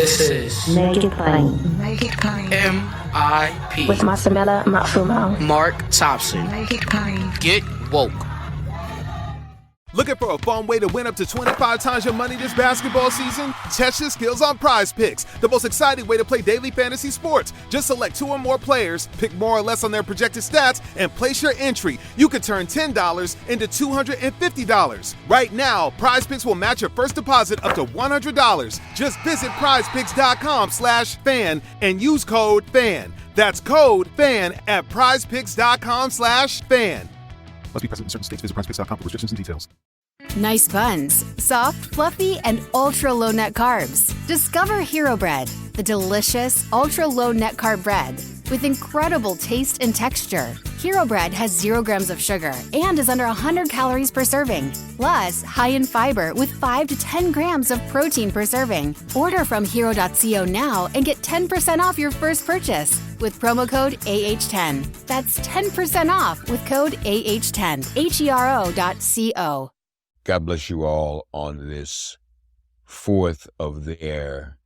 This is Make It Plain. Make It Plain. MIP With Masamela Matfumo. Mark Thompson. Make It Plain. Get woke. Looking for a fun way to win up to 25 times your money this basketball season? Test your skills on Prize Picks, the most exciting way to play daily fantasy sports. Just select 2 or more players, pick more or less on their projected stats, and place your entry. You could turn $10 into $250. Right now, Prize Picks will match your first deposit up to $100. Just visit prizepicks.com/fan and use code FAN. That's code FAN at prizepicks.com/fan. Must be present in certain states. Visit prizepicks.com for restrictions and details. Nice buns, soft, fluffy, and ultra-low net carbs. Discover Hero Bread, the delicious ultra-low net carb bread with incredible taste and texture. Hero Bread has 0 grams of sugar and is under 100 calories per serving. Plus, high in fiber with 5 to 10 grams of protein per serving. Order from hero.co now and get 10% off your first purchase with promo code AH10. That's 10% off with code AH10. HERO.co. God bless you all on this 4th of the air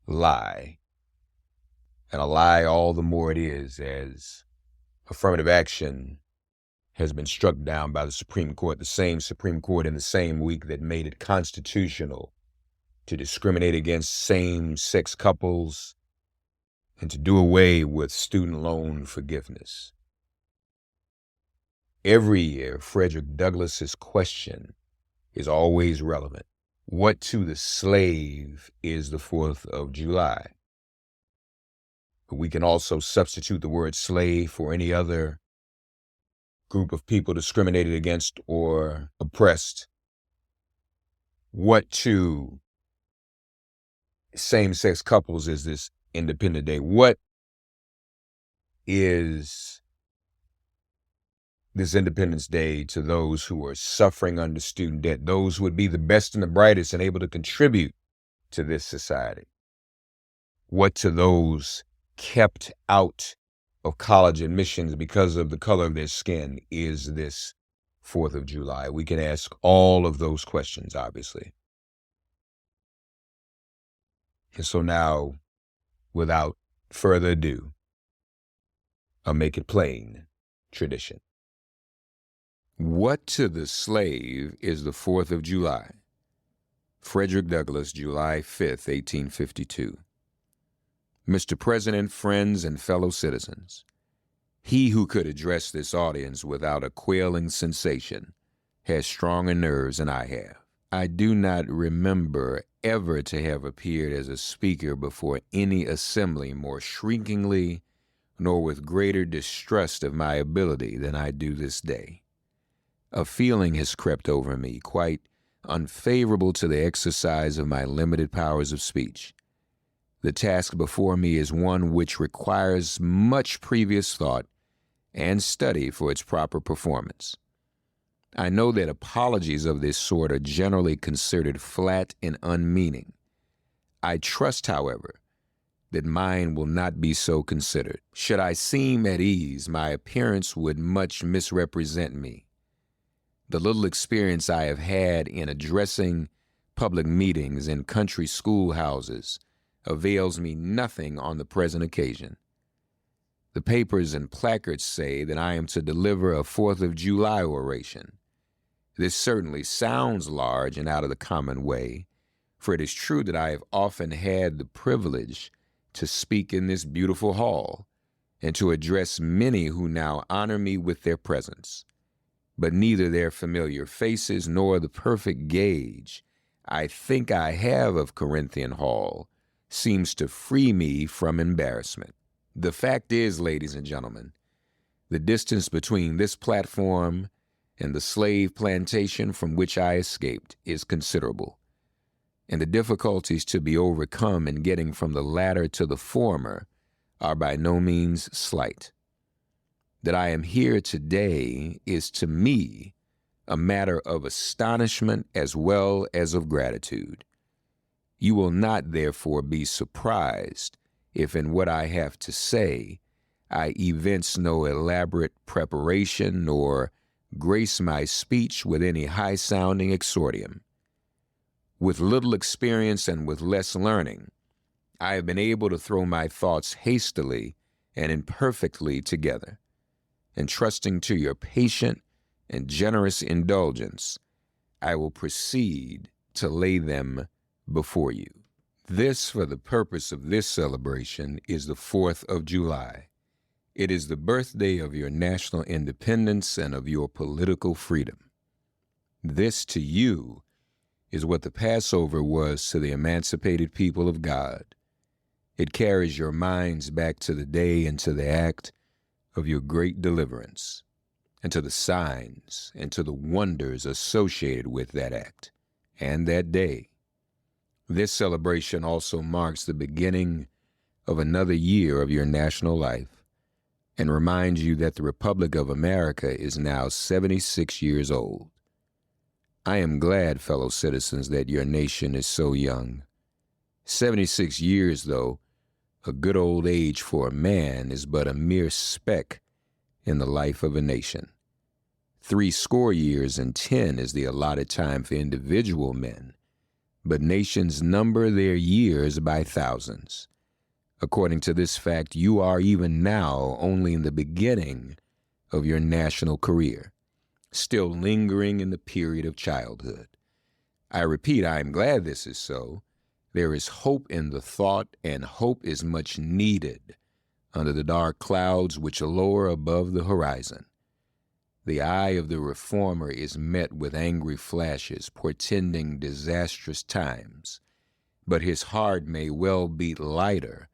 lie. And a lie all the more it is as affirmative action has been struck down by the Supreme Court, the same Supreme Court in the same week that made it constitutional to discriminate against same-sex couples and to do away with student loan forgiveness. Every year, Frederick Douglass's question is always relevant. What to the slave is the 4th of July? We can also substitute the word slave for any other group of people discriminated against or oppressed. What to same-sex couples is this Independent Day? What is this Independence Day to those who are suffering under student debt, those who would be the best and the brightest and able to contribute to this society? What to those kept out of college admissions because of the color of their skin is this 4th of July? We can ask all of those questions, obviously. And so now, without further ado, I'll make it plain tradition. What to the slave is the 4th of July? Frederick Douglass, July 5th, 1852. Mr. President, friends, and fellow citizens, he who could address this audience without a quailing sensation has stronger nerves than I have. I do not remember ever to have appeared as a speaker before any assembly more shrinkingly nor with greater distrust of my ability than I do this day. A feeling has crept over me, quite unfavorable to the exercise of my limited powers of speech. The task before me is one which requires much previous thought and study for its proper performance. I know that apologies of this sort are generally considered flat and unmeaning. I trust, however, that mine will not be so considered. Should I seem at ease, my appearance would much misrepresent me. The little experience I have had in addressing public meetings in country schoolhouses avails me nothing on the present occasion. The papers and placards say that I am to deliver a 4th of July oration. This certainly sounds large and out of the common way, for it is true that I have often had the privilege to speak in this beautiful hall and to address many who now honor me with their presence. But neither their familiar faces nor the perfect gauge I think I have of Corinthian Hall seems to free me from embarrassment. The fact is, ladies and gentlemen, the distance between this platform and the slave plantation from which I escaped is considerable, and the difficulties to be overcome in getting from the latter to the former are by no means slight. That I am here today is to me a matter of astonishment as well as of gratitude. You will not, therefore, be surprised if in what I have to say I evince no elaborate preparation nor grace my speech with any high-sounding exordium. With little experience and with less learning, I have been able to throw my thoughts hastily and imperfectly together, and trusting to your patient and generous indulgence, I will proceed to lay them before you. This, for the purpose of this celebration, is the 4th of July. It is the birthday of your national independence and of your political freedom. This to you is what the Passover was to the emancipated people of God. It carries your minds back to the day and to the act of your great deliverance, and to the signs and to the wonders associated with that act and that day. This celebration also marks the beginning of another year of your national life and reminds you that the Republic of America is now 76 years old. I am glad, fellow citizens, that your nation is so young. 76 years, though, a good old age for a man, is but a mere speck in the life of a nation. 70 years and 10 is the allotted time for individual men, but nations number their years by thousands. According to this fact, you are even now only in the beginning of your national career, still lingering in the period of childhood. I repeat, I am glad this is so. There is hope in the thought, and hope is much needed under the dark clouds which lower above the horizon. The eye of the reformer is met with angry flashes portending disastrous times, but his heart may well beat lighter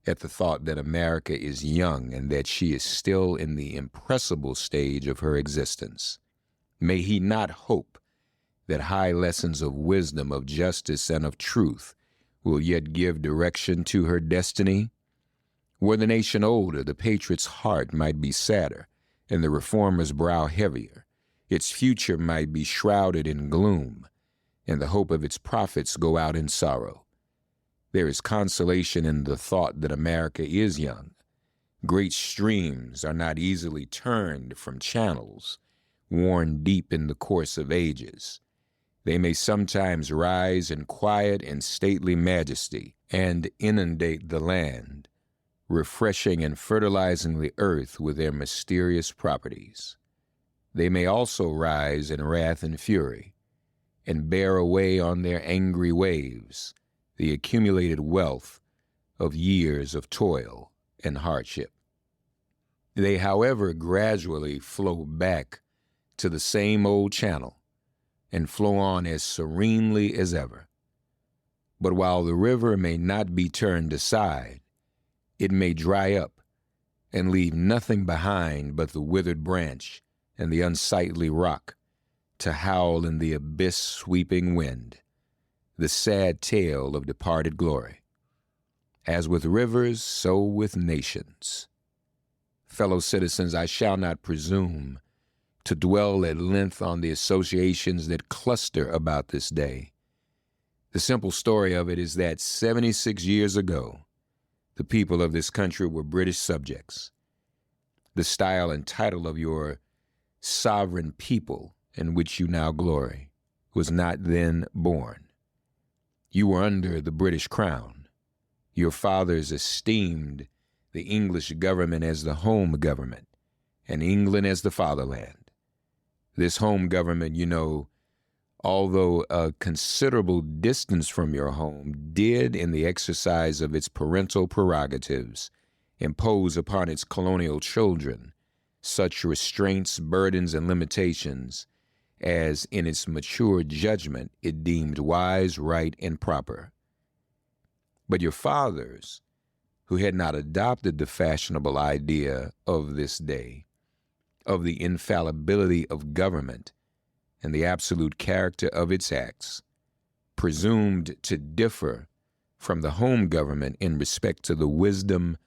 at the thought that America is young and that she is still in the impressible stage of her existence. May he not hope that high lessons of wisdom, of justice, and of truth will yet give direction to her destiny? Were the nation older, the patriot's heart might be sadder, and the reformer's brow heavier. Its future might be shrouded in gloom, and the hope of its prophets go out in sorrow. There is consolation in the thought that America is young. Great streams are not easily turned from channels worn deep in the course of ages. They may sometimes rise in quiet and stately majesty and inundate the land, refreshing and fertilizing the earth with their mysterious properties. They may also rise in wrath and fury, and bear away on their angry waves the accumulated wealth of years of toil and hardship. They, however, gradually flow back to the same old channel and flow on as serenely as ever. But while the river may not be turned aside, it may dry up and leave nothing behind but the withered branch and the unsightly rock to howl in the abyss-sweeping wind, the sad tale of departed glory. As with rivers, so with nations. Fellow citizens, I shall not presume to dwell at length on the associations that cluster about this day. The simple story of it is that 76 years ago, the people of this country were British subjects. The style and title of your sovereign people, in which you now glory, was not then born. You were under the British crown. Your fathers esteemed the English government as the home government, and England as the fatherland. This home government, you know, although a considerable distance from your home, did, in the exercise of its parental prerogatives, impose upon its colonial children such restraints, burdens, and limitations as, in its mature judgment, it deemed wise, right, and proper. But your fathers, who had not adopted the fashionable idea of this day, of the infallibility of government and the absolute character of its acts, presumed to differ from the home government in respect to the wisdom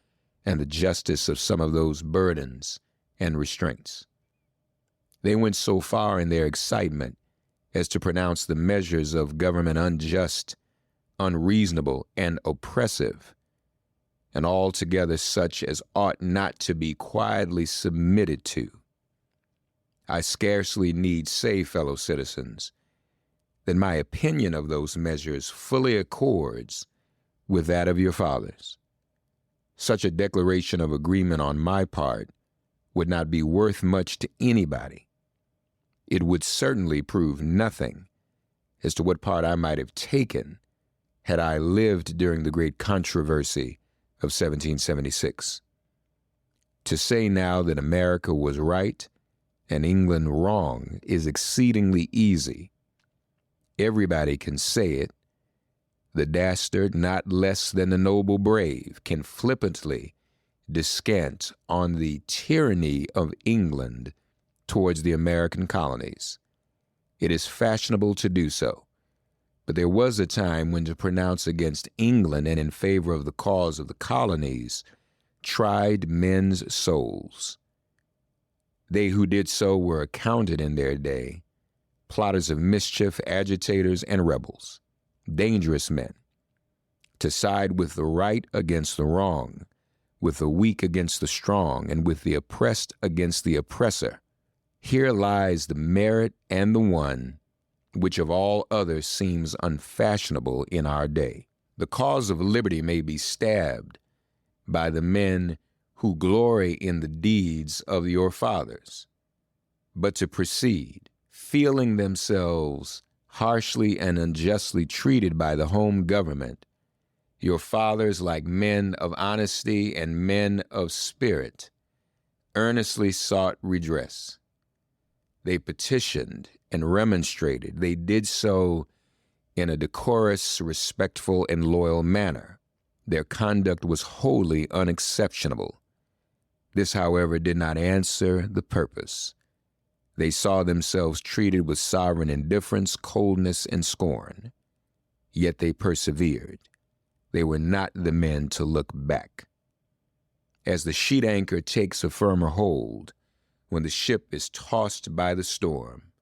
and the justice of some of those burdens and restraints. They went so far in their excitement as to pronounce the measures of government unjust, unreasonable, and oppressive, and altogether such as ought not to be quietly submitted to. I scarcely need say, fellow citizens, that my opinion of those measures fully accords with that of your fathers. Such a declaration of agreement on my part would not be worth much to anybody. It would certainly prove nothing as to what part I might have taken had I lived during the great controversy of 1776. To say now that America was right and England wrong is exceedingly easy. Everybody can say it. The dastard, not less than the noble brave, can flippantly descant on the tyranny of England towards the American colonies. It is fashionable to do so. But there was a time when to pronounce against England and in favor of the cause of the colonies tried men's souls. They who did so were accounted in their day plotters of mischief, agitators, and rebels, dangerous men. To side with the right against the wrong, with the weak against the strong, and with the oppressed against the oppressor. Here lies the merit and the one which of all others seems unfashionable in our day. The cause of liberty may be stabbed by the men who glory in the deeds of your fathers, but to proceed, feeling themselves harshly and unjustly treated by the home government, your fathers, like men of honesty and men of spirit, earnestly sought redress. They petitioned and remonstrated. They did so in a decorous, respectful, and loyal manner. Their conduct was wholly unexceptionable. This, however, did not answer the purpose. They saw themselves treated with sovereign indifference, coldness, and scorn. Yet they persevered. They were not the men to look back. As the sheet anchor takes a firmer hold when the ship is tossed by the storm,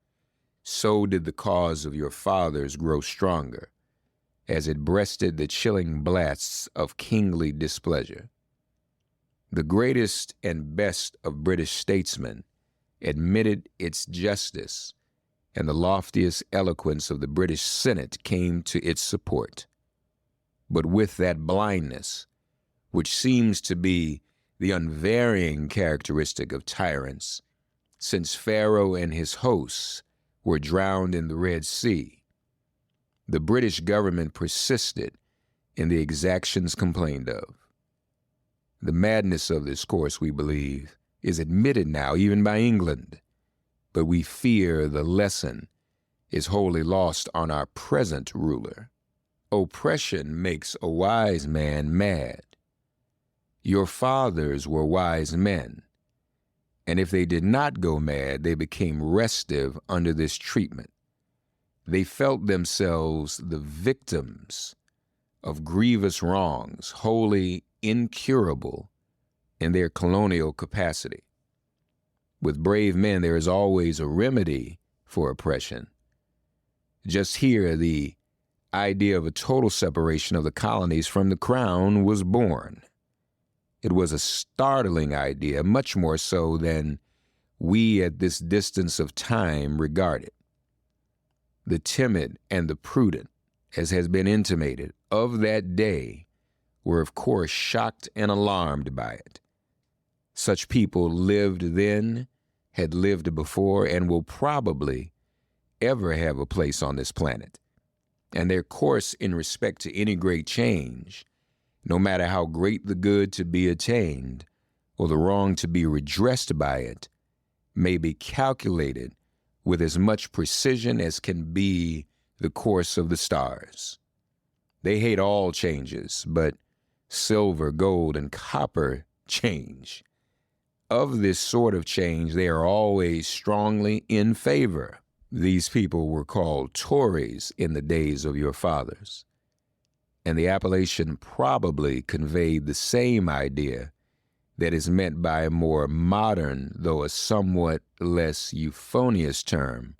so did the cause of your fathers grow stronger as it breasted the chilling blasts of kingly displeasure. The greatest and best of British statesmen admitted its justice, and the loftiest eloquence of the British Senate came to its support. But with that blindness, which seems to be the unvarying characteristic of tyrants, since Pharaoh and his hosts were drowned in the Red Sea, the British government persisted in the exactions complained of. The madness of this course, we believe, is admitted now even by England, but we fear the lesson is wholly lost on our present ruler. Oppression makes a wise man mad. Your fathers were wise men, and if they did not go mad, they became restive under this treatment. They felt themselves the victims of grievous wrongs, wholly incurable in their colonial capacity. With brave men, there is always a remedy for oppression. Just here, the idea of a total separation of the colonies from the crown was born. It was a startling idea, much more so than we at this distance of time regard it. The timid and the prudent, as has been intimated, of that day were of course shocked and alarmed by it. Such people lived then, had lived before, and will probably ever have a place on this planet. And their course in respect to any great change, no matter how great the good to be attained or the wrong to be redressed by it, may be calculated with as much precision as can be the course of the stars. They hate all changes, but silver, gold, and copper change. Of this sort of change, they are always strongly in favor. These people were called Tories in the days of your fathers, and the appellation probably conveyed the same idea that is meant by a more modern, though a somewhat less euphonious term,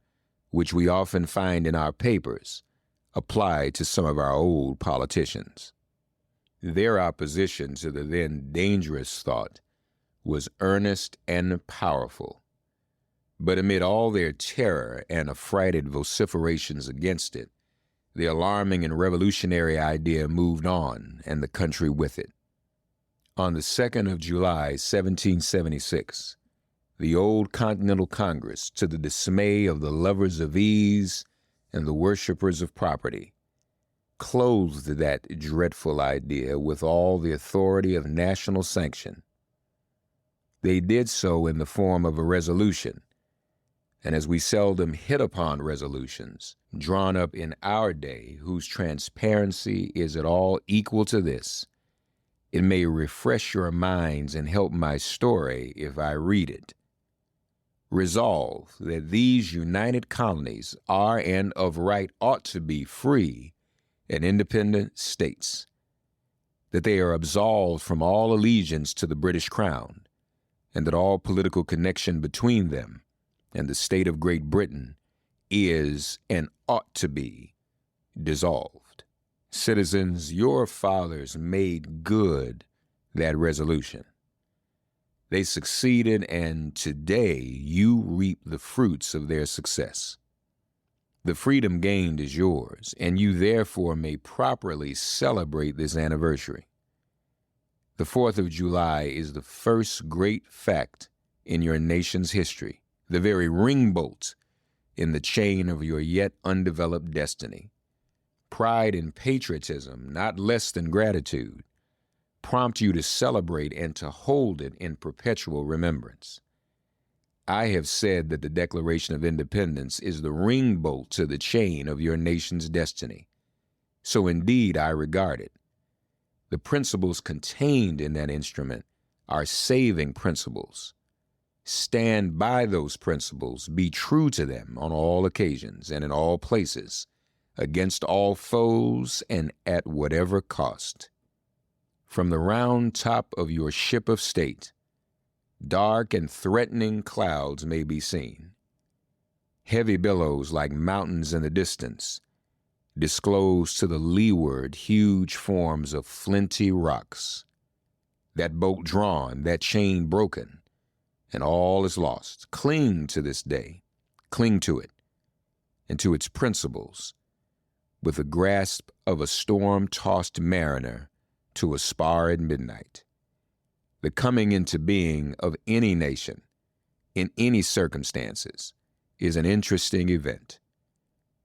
which we often find in our papers, applied to some of our old politicians. Their opposition to the then dangerous thought was earnest and powerful. But amid all their terror and affrighted vociferations against it, the alarming and revolutionary idea moved on, and the country with it. On the 2nd of July, 1776, the old Continental Congress, to the dismay of the lovers of ease and the worshipers of property, clothed that dreadful idea with all the authority of national sanction. They did so in the form of a resolution, and as we seldom hit upon resolutions drawn up in our day whose transparency is at all equal to this, it may refresh your minds and help my story if I read it. Resolve that these united colonies are and of right ought to be free and independent states, that they are absolved from all allegiance to the British Crown, and that all political connection between them and the state of Great Britain is and ought to be dissolved. Citizens, your fathers made good that resolution. They succeeded, and today you reap the fruits of their success. The freedom gained is yours, and you therefore may properly celebrate this anniversary. The 4th of July is the first great fact in your nation's history, the very ringbolt in the chain of your yet undeveloped destiny. Pride and patriotism, not less than gratitude, prompt you to celebrate and to hold it in perpetual remembrance. I have said that the Declaration of Independence is the ringbolt to the chain of your nation's destiny. So indeed I regard it. The principles contained in that instrument are saving principles. Stand by those principles, be true to them on all occasions and in all places, against all foes and at whatever cost. From the round top of your ship of state, dark and threatening clouds may be seen. Heavy billows like mountains in the distance disclose to the leeward huge forms of flinty rocks. That boat drawn, that chain broken, and all is lost. Cling to this day, cling to it, and to its principles, with the grasp of a storm-tossed mariner to a spar at midnight. The coming into being of any nation, in any circumstances, is an interesting event.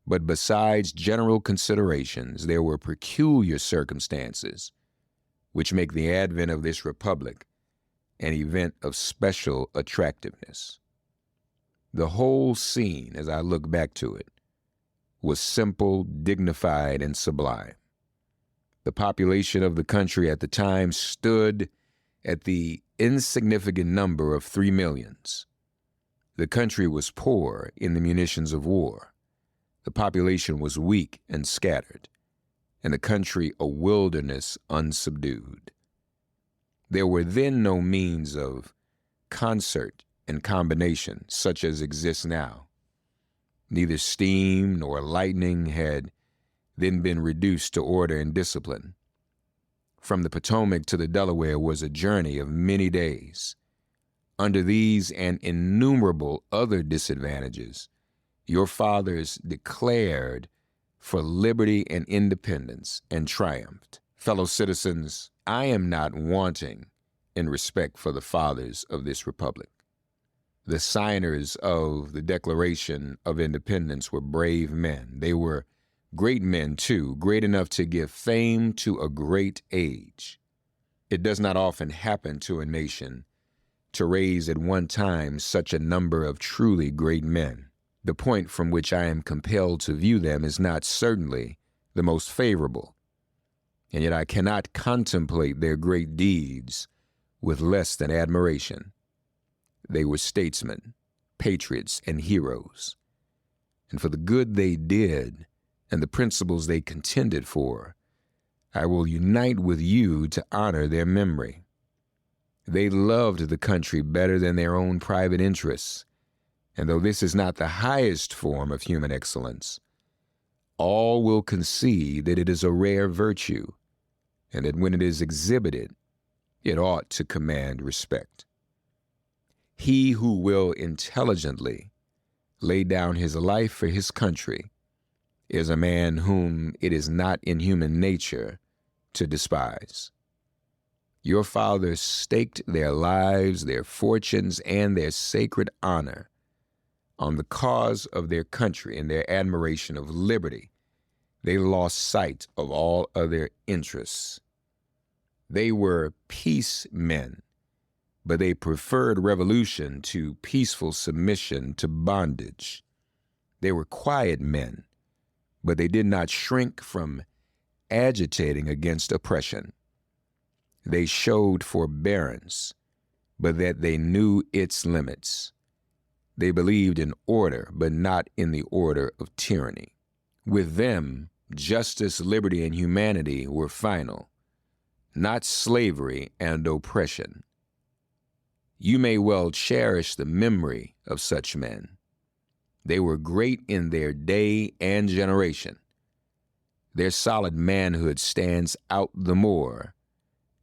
But besides general considerations, there were peculiar circumstances which make the advent of this republic an event of special attractiveness. The whole scene, as I look back to it, was simple, dignified, and sublime. The population of the country at the time stood at the insignificant number of 3 millions. The country was poor in the munitions of war. The population was weak and scattered, and the country a wilderness unsubdued. There were then no means of concert and combination such as exists now. Neither steam nor lightning had then been reduced to order and discipline. From the Potomac to the Delaware was a journey of many days. Under these and innumerable other disadvantages, your fathers declared for liberty and independence and triumphed. Fellow citizens, I am not wanting in respect for the fathers of this republic. The signers of the Declaration of Independence were brave men. They were great men, too, great enough to give fame to a great age. It does not often happen to a nation to raise at one time such a number of truly great men. The point from which I am compelled to view them is not certainly the most favorable, and yet I cannot contemplate their great deeds with less than admiration. They were statesmen, patriots, and heroes, and for the good they did and the principles they contended for, I will unite with you to honor their memory. They loved the country better than their own private interests, and though this is not the highest form of human excellence, all will concede that it is a rare virtue, and that when it is exhibited, it ought to command respect. He who will intelligently lay down his life for his country is a man whom it is not in human nature to despise. Your fathers staked their lives, their fortunes, and their sacred honor on the cause of their country and their admiration of liberty. They lost sight of all other interests. They were peace men, but they preferred revolution to peaceful submission to bondage. They were quiet men, but they did not shrink from agitating against oppression. They showed forbearance, but that they knew its limits. They believed in order, but not in the order of tyranny. With them, justice, liberty, and humanity were final, not slavery and oppression. You may well cherish the memory of such men. They were great in their day and generation. Their solid manhood stands out the more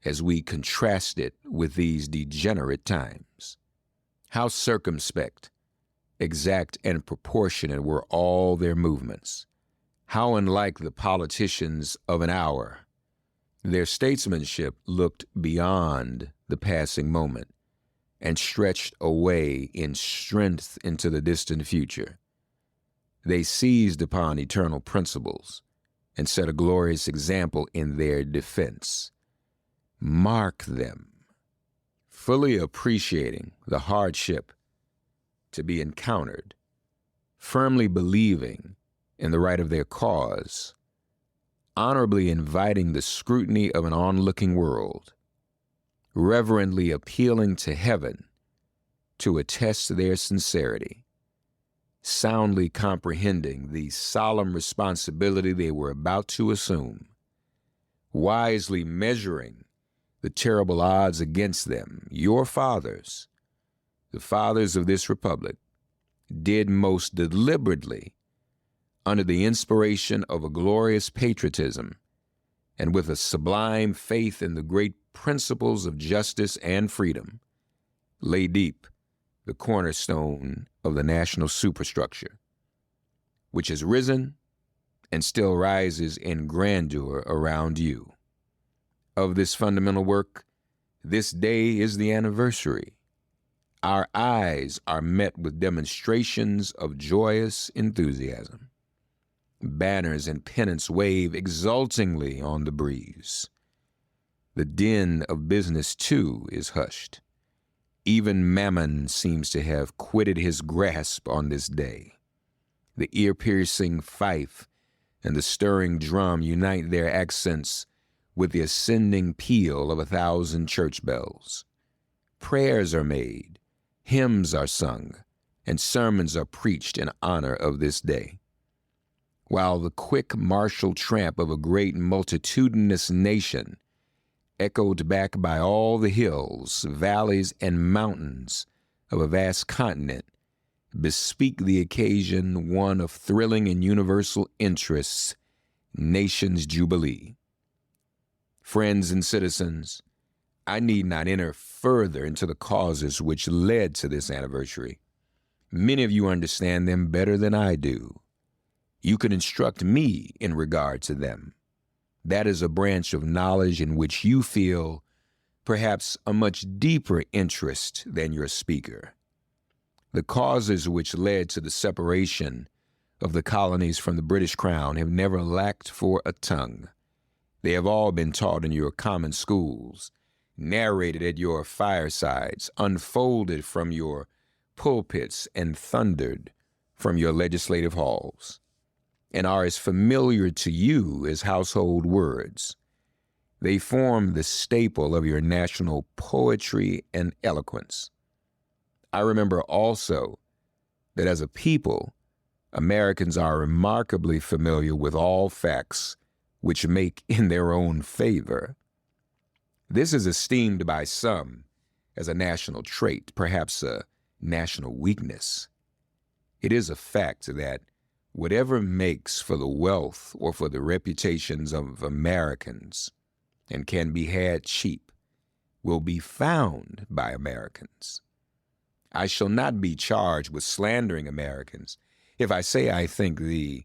as we contrast it with these degenerate times. How circumspect, exact, and proportionate were all their movements. How unlike the politicians of an hour. Their statesmanship looked beyond the passing moment and stretched away in strength into the distant future. They seized upon eternal principles and set a glorious example in their defense. Mark them, fully appreciating the hardship to be encountered, firmly believing in the right of their cause, honorably inviting the scrutiny of an onlooking world, reverently appealing to heaven to attest their sincerity, soundly comprehending the solemn responsibility they were about to assume, wisely measuring the terrible odds against them. Your fathers, the fathers of this republic, did most deliberately, under the inspiration of a glorious patriotism and with a sublime faith in the great principles of justice and freedom, lay deep the cornerstone of the national superstructure, which has risen and still rises in grandeur around you. Of this fundamental work, this day is the anniversary. Our eyes are met with demonstrations of joyous enthusiasm. Banners and pennants wave exultingly on the breeze. The din of business, too, is hushed. Even Mammon seems to have quitted his grasp on this day. The ear-piercing fife and the stirring drum unite their accents with the ascending peal of 1,000 church bells. Prayers are made, hymns are sung, and sermons are preached in honor of this day, while the quick martial tramp of a great multitudinous nation, echoed back by all the hills, valleys, and mountains of a vast continent, bespeak the occasion one of thrilling and universal interests, nation's jubilee. Friends and citizens, I need not enter further into the causes which led to this anniversary. Many of you understand them better than I do. You can instruct me in regard to them. That is a branch of knowledge in which you feel perhaps a much deeper interest than your speaker. The causes which led to the separation of the colonies from the British Crown have never lacked for a tongue. They have all been taught in your common schools, narrated at your firesides, unfolded from your pulpits, and thundered from your legislative halls, and are as familiar to you as household words. They form the staple of your national poetry and eloquence. I remember also that as a people, Americans are remarkably familiar with all facts which make in their own favor. This is esteemed by some as a national trait, perhaps a national weakness. It is a fact that whatever makes for the wealth or for the reputations of Americans and can be had cheap will be found by Americans. I shall not be charged with slandering Americans if I say I think the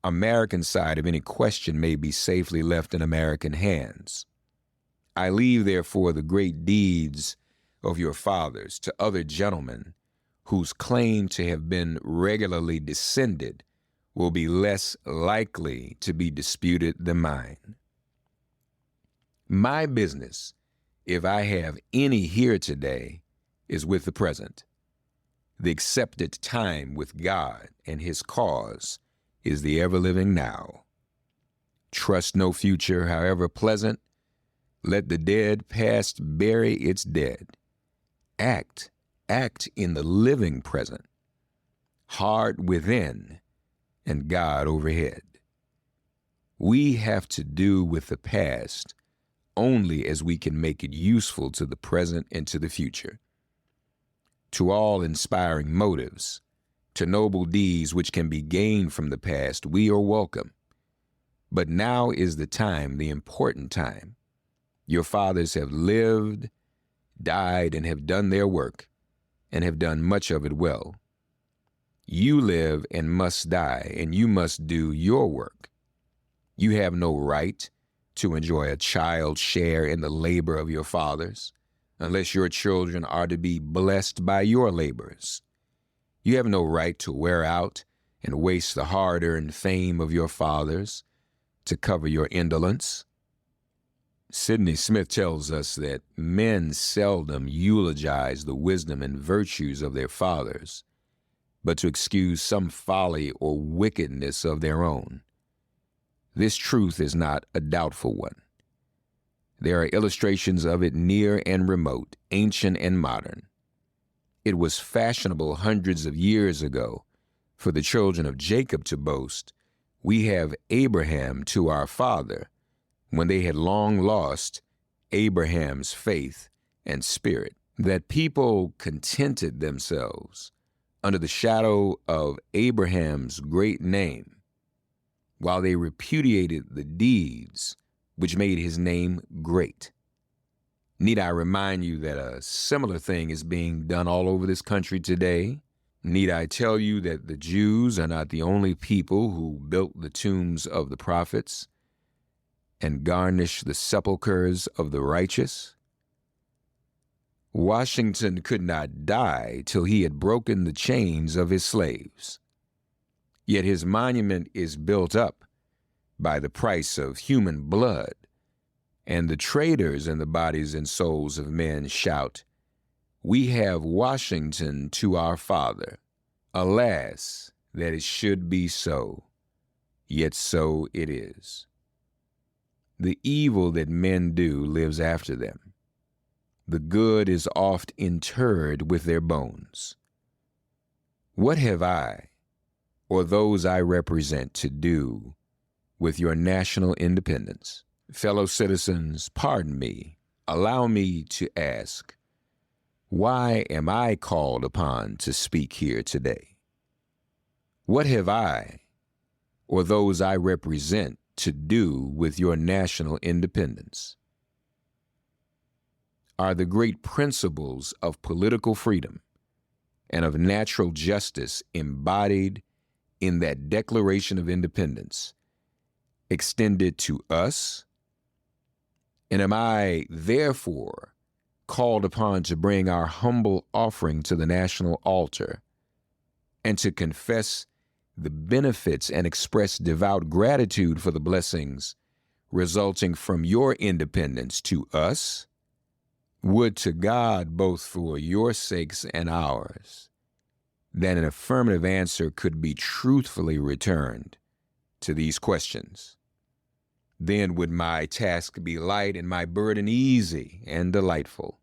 American side of any question may be safely left in American hands. I leave, therefore, the great deeds of your fathers to other gentlemen whose claim to have been regularly descended will be less likely to be disputed than mine. My business, if I have any here today, is with the present. The accepted time with God and his cause is the ever-living now. Trust no future, however pleasant. Let the dead past bury its dead. Act in the living present. Heart within and God overhead. We have to do with the past only as we can make it useful to the present and to the future. To all inspiring motives, to noble deeds which can be gained from the past, we are welcome. But now is the time, the important time. Your fathers have lived, died, and have done their work, and have done much of it well. You live and must die, and you must do your work. You have no right to enjoy a child's share in the labor of your fathers, unless your children are to be blessed by your labors. You have no right to wear out and waste the hard-earned fame of your fathers to cover your indolence. Sidney Smith tells us that men seldom eulogize the wisdom and virtues of their fathers, but to excuse some folly or wickedness of their own. This truth is not a doubtful one. There are illustrations of it near and remote, ancient and modern. It was fashionable hundreds of years ago for the children of Jacob to boast, "We have Abraham to our father," when they had long lost Abraham's faith and spirit. That people contented themselves under the shadow of Abraham's great name, while they repudiated the deeds which made his name great. Need I remind you that a similar thing is being done all over this country today? Need I tell you that the Jews are not the only people who built the tombs of the prophets and garnished the sepulchres of the righteous? Washington could not die till he had broken the chains of his slaves. Yet his monument is built up by the price of human blood, and the traders in the bodies and souls of men shout, "We have Washington to our father." Alas, that it should be so, yet so it is. The evil that men do lives after them. The good is oft interred with their bones. What have I, or those I represent, to do with your national independence? Fellow citizens, pardon me, allow me to ask, why am I called upon to speak here today? What have I, or those I represent, to do with your national independence? Are the great principles of political freedom and of natural justice embodied in that Declaration of Independence extended to us? And am I, therefore, called upon to bring our humble offering to the national altar and to confess the benefits and express devout gratitude for the blessings resulting from your independence to us? Would to God, both for your sakes and ours, that an affirmative answer could be truthfully returned to these questions. Then would my task be light and my burden easy and delightful.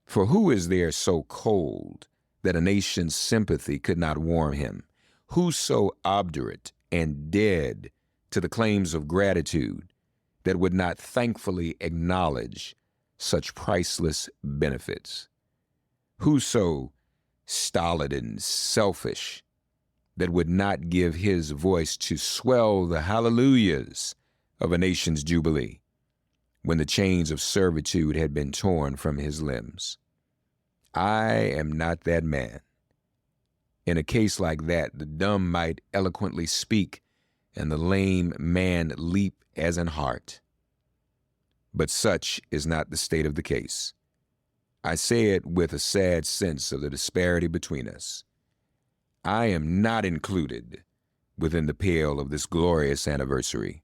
For who is there so cold that a nation's sympathy could not warm him? Who so obdurate and dead to the claims of gratitude that would not thankfully acknowledge such priceless benefits? Who so stolid and selfish that would not give his voice to swell the hallelujahs of a nation's jubilee when the chains of servitude had been torn from his limbs? I am not that man. In a case like that, the dumb might eloquently speak and the lame man leap as an hart. But such is not the state of the case. I say it with a sad sense of the disparity between us. I am not included within the pale of this glorious anniversary.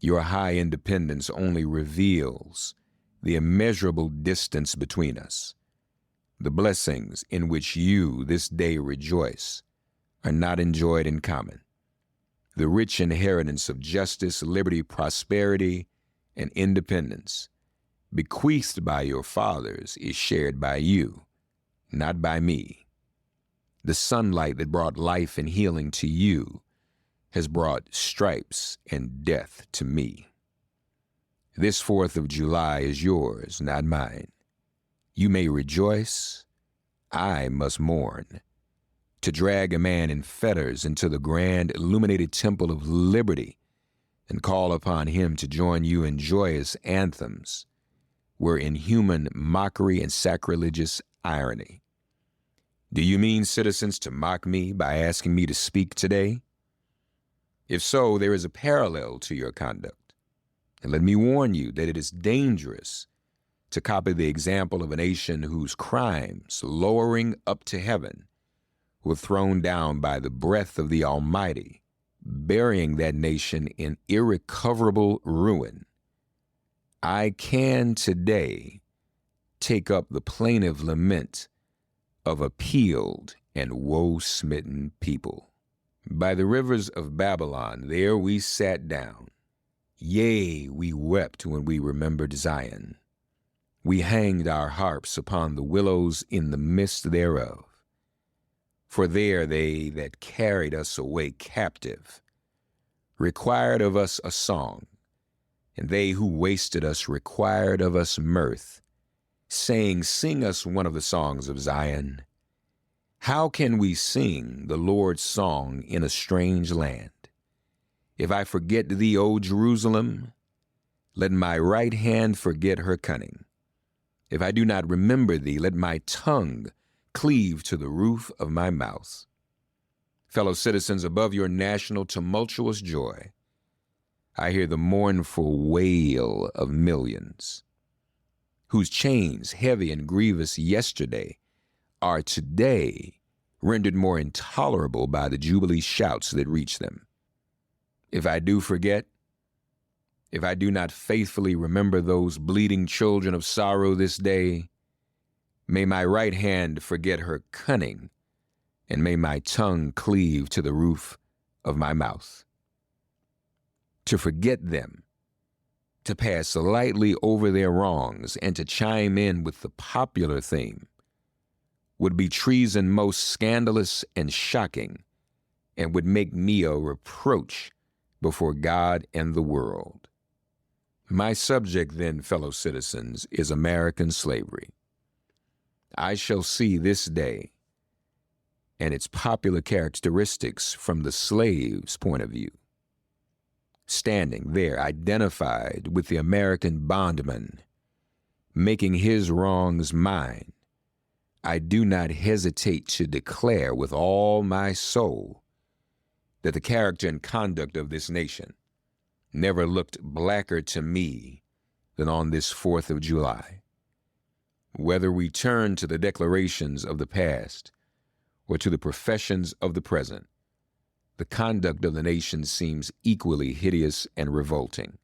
Your high independence only reveals the immeasurable distance between us. The blessings in which you this day rejoice are not enjoyed in common. The rich inheritance of justice, liberty, prosperity, and independence bequeathed by your fathers is shared by you, not by me. The sunlight that brought life and healing to you has brought stripes and death to me. This 4th of July is yours, not mine. You may rejoice, I must mourn. To drag a man in fetters into the grand illuminated temple of liberty and call upon him to join you in joyous anthems were inhuman mockery and sacrilegious irony. Do you mean, citizens, to mock me by asking me to speak today? If so, there is a parallel to your conduct. And let me warn you that it is dangerous to copy the example of a nation whose crimes, lowering up to heaven, were thrown down by the breath of the Almighty, burying that nation in irrecoverable ruin. I can today take up the plaintive lament of a peeled and woe-smitten people. By the rivers of Babylon, there we sat down. Yea, we wept when we remembered Zion. We hanged our harps upon the willows in the midst thereof. For there they that carried us away captive required of us a song, and they who wasted us required of us mirth, saying, Sing us one of the songs of Zion. How can we sing the Lord's song in a strange land? If I forget thee, O Jerusalem, let my right hand forget her cunning. If I do not remember thee, let my tongue cleave to the roof of my mouth. Fellow citizens, above your national tumultuous joy, I hear the mournful wail of millions, whose chains, heavy and grievous yesterday, are today rendered more intolerable by the jubilee shouts that reach them. If I do forget, if I do not faithfully remember those bleeding children of sorrow this day, may my right hand forget her cunning, and may my tongue cleave to the roof of my mouth. To forget them, to pass lightly over their wrongs, and to chime in with the popular theme would be treason most scandalous and shocking, and would make me a reproach before God and the world. My subject then, fellow citizens, is American slavery. I shall see this day and its popular characteristics from the slave's point of view. Standing there, identified with the American bondman, making his wrongs mine, I do not hesitate to declare with all my soul that the character and conduct of this nation never looked blacker to me than on this 4th of July. Whether we turn to the declarations of the past or to the professions of the present, the conduct of the nation seems equally hideous and revolting.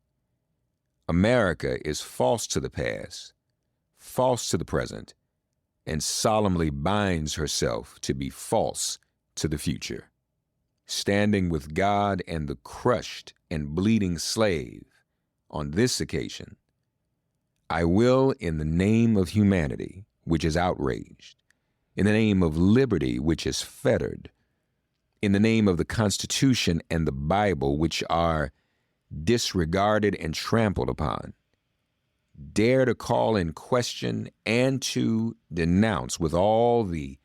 America is false to the past, false to the present, and solemnly binds herself to be false to the future. Standing with God and the crushed and bleeding slave on this occasion, I will, in the name of humanity, which is outraged, in the name of liberty, which is fettered, in the name of the Constitution and the Bible, which are disregarded and trampled upon, dare to call in question and to denounce with all the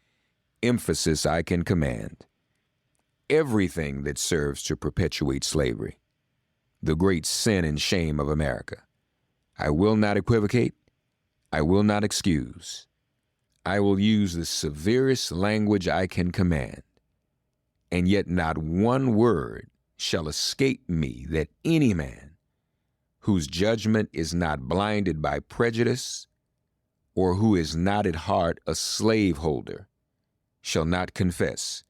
emphasis I can command everything that serves to perpetuate slavery, the great sin and shame of America. I will not equivocate. I will not excuse. I will use the severest language I can command, and yet not one word shall escape me that any man whose judgment is not blinded by prejudice or who is not at heart a slaveholder shall not confess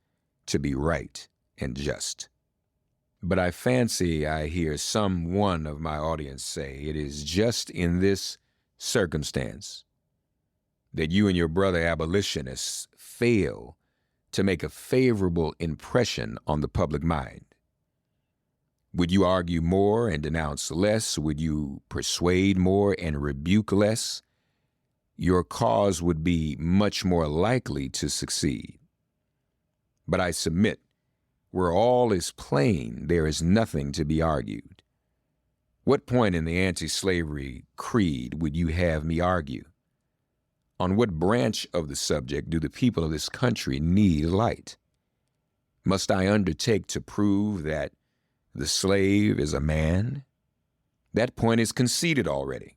to be right and just. But I fancy I hear some one of my audience say it is just in this circumstance that you and your brother abolitionists fail to make a favorable impression on the public mind. Would you argue more and denounce less? Would you persuade more and rebuke less? Your cause would be much more likely to succeed. But I submit, where all is plain, there is nothing to be argued. What point in the anti-slavery creed would you have me argue? On what branch of the subject do the people of this country need light? Must I undertake to prove that the slave is a man? That point is conceded already.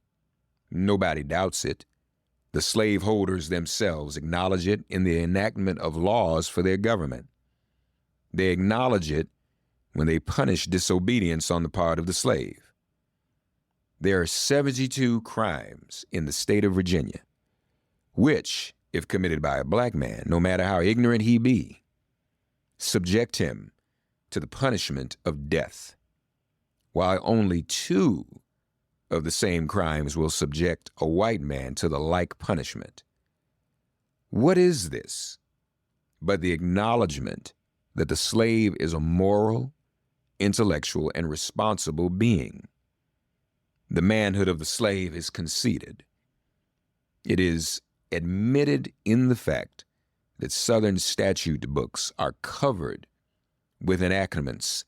Nobody doubts it. The slaveholders themselves acknowledge it in the enactment of laws for their government. They acknowledge it when they punish disobedience on the part of the slave. There are 72 crimes in the state of Virginia, which, if committed by a black man, no matter how ignorant he be, subject him to the punishment of death, while only 2 of the same crimes will subject a white man to the like punishment. What is this but the acknowledgement that the slave is a moral, intellectual, and responsible being? The manhood of the slave is conceded. It is admitted in the fact that Southern statute books are covered with enactments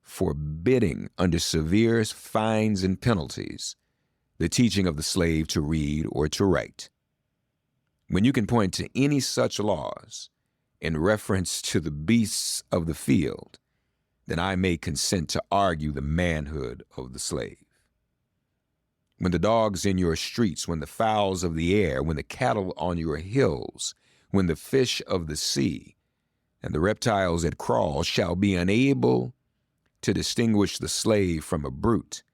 forbidding, under severe fines and penalties, the teaching of the slave to read or to write. When you can point to any such laws in reference to the beasts of the field, then I may consent to argue the manhood of the slave. When the dogs in your streets, when the fowls of the air, when the cattle on your hills, when the fish of the sea and the reptiles that crawl shall be unable to distinguish the slave from a brute,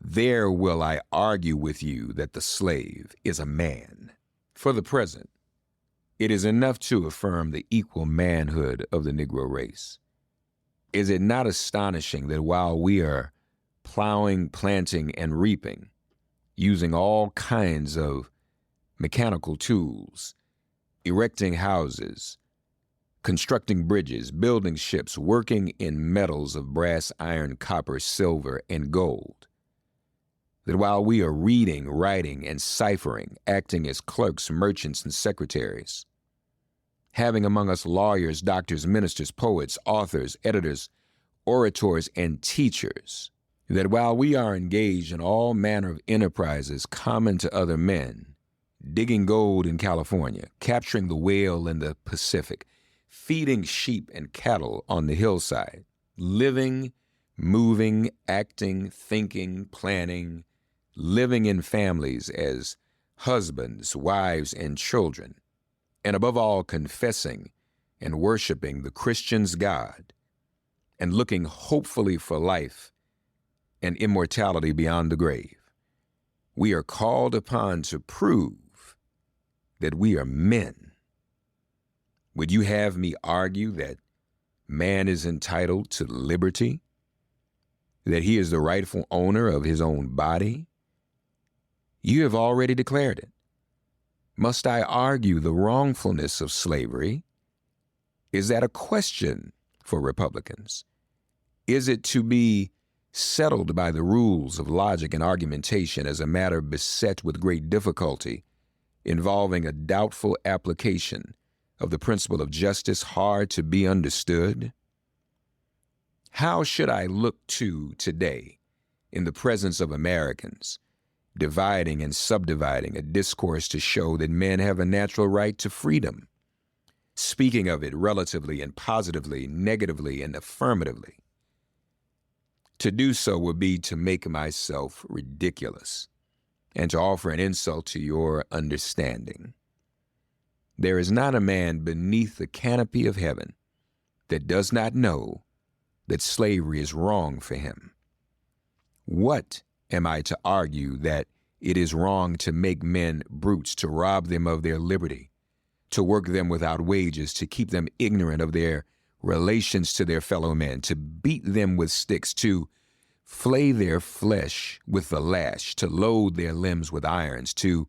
there will I argue with you that the slave is a man. For the present, it is enough to affirm the equal manhood of the Negro race. Is it not astonishing that while we are plowing, planting, and reaping, using all kinds of mechanical tools, erecting houses, constructing bridges, building ships, working in metals of brass, iron, copper, silver, and gold, that while we are reading, writing, and ciphering, acting as clerks, merchants, and secretaries, having among us lawyers, doctors, ministers, poets, authors, editors, orators, and teachers, that while we are engaged in all manner of enterprises common to other men, digging gold in California, capturing the whale in the Pacific, feeding sheep and cattle on the hillside, living, moving, acting, thinking, planning, living in families as husbands, wives, and children, and above all confessing and worshiping the Christian's God, and looking hopefully for life and immortality beyond the grave, we are called upon to prove that we are men. Would you have me argue that man is entitled to liberty, that he is the rightful owner of his own body? You have already declared it. Must I argue the wrongfulness of slavery? Is that a question for Republicans? Is it to be settled by the rules of logic and argumentation as a matter beset with great difficulty, involving a doubtful application of the principle of justice hard to be understood? How should I look to today in the presence of Americans, dividing and subdividing a discourse to show that men have a natural right to freedom, speaking of it relatively and positively, negatively and affirmatively? To do so would be to make myself ridiculous and to offer an insult to your understanding. There is not a man beneath the canopy of heaven that does not know that slavery is wrong for him. What am I to argue that it is wrong to make men brutes, to rob them of their liberty, to work them without wages, to keep them ignorant of their relations to their fellow men, to beat them with sticks, to flay their flesh with the lash, to load their limbs with irons, to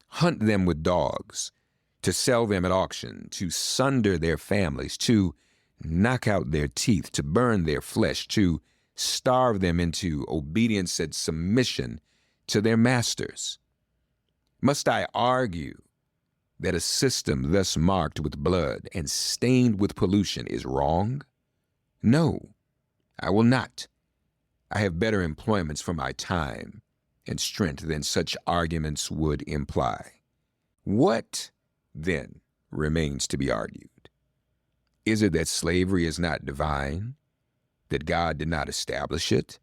hunt them with dogs, to sell them at auction, to sunder their families, to knock out their teeth, to burn their flesh, to starve them into obedience and submission to their masters? Must I argue that a system thus marked with blood and stained with pollution is wrong? No, I will not. I have better employments for my time and strength than such arguments would imply. What, then, remains to be argued? Is it that slavery is not divine, that God did not establish it,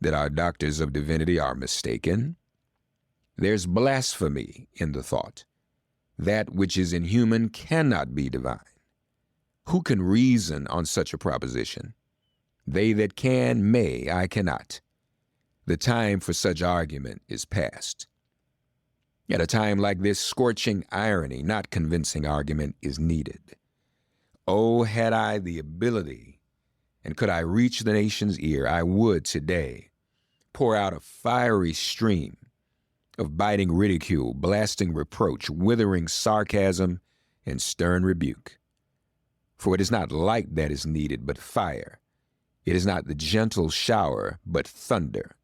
that our doctors of divinity are mistaken? There's blasphemy in the thought. That which is inhuman cannot be divine. Who can reason on such a proposition? They that can may, I cannot. The time for such argument is past. At a time like this, scorching irony, not convincing argument, is needed. Oh, had I the ability, and could I reach the nation's ear, I would today pour out a fiery stream of biting ridicule, blasting reproach, withering sarcasm, and stern rebuke. For it is not light that is needed, but fire. It is not the gentle shower, but thunder.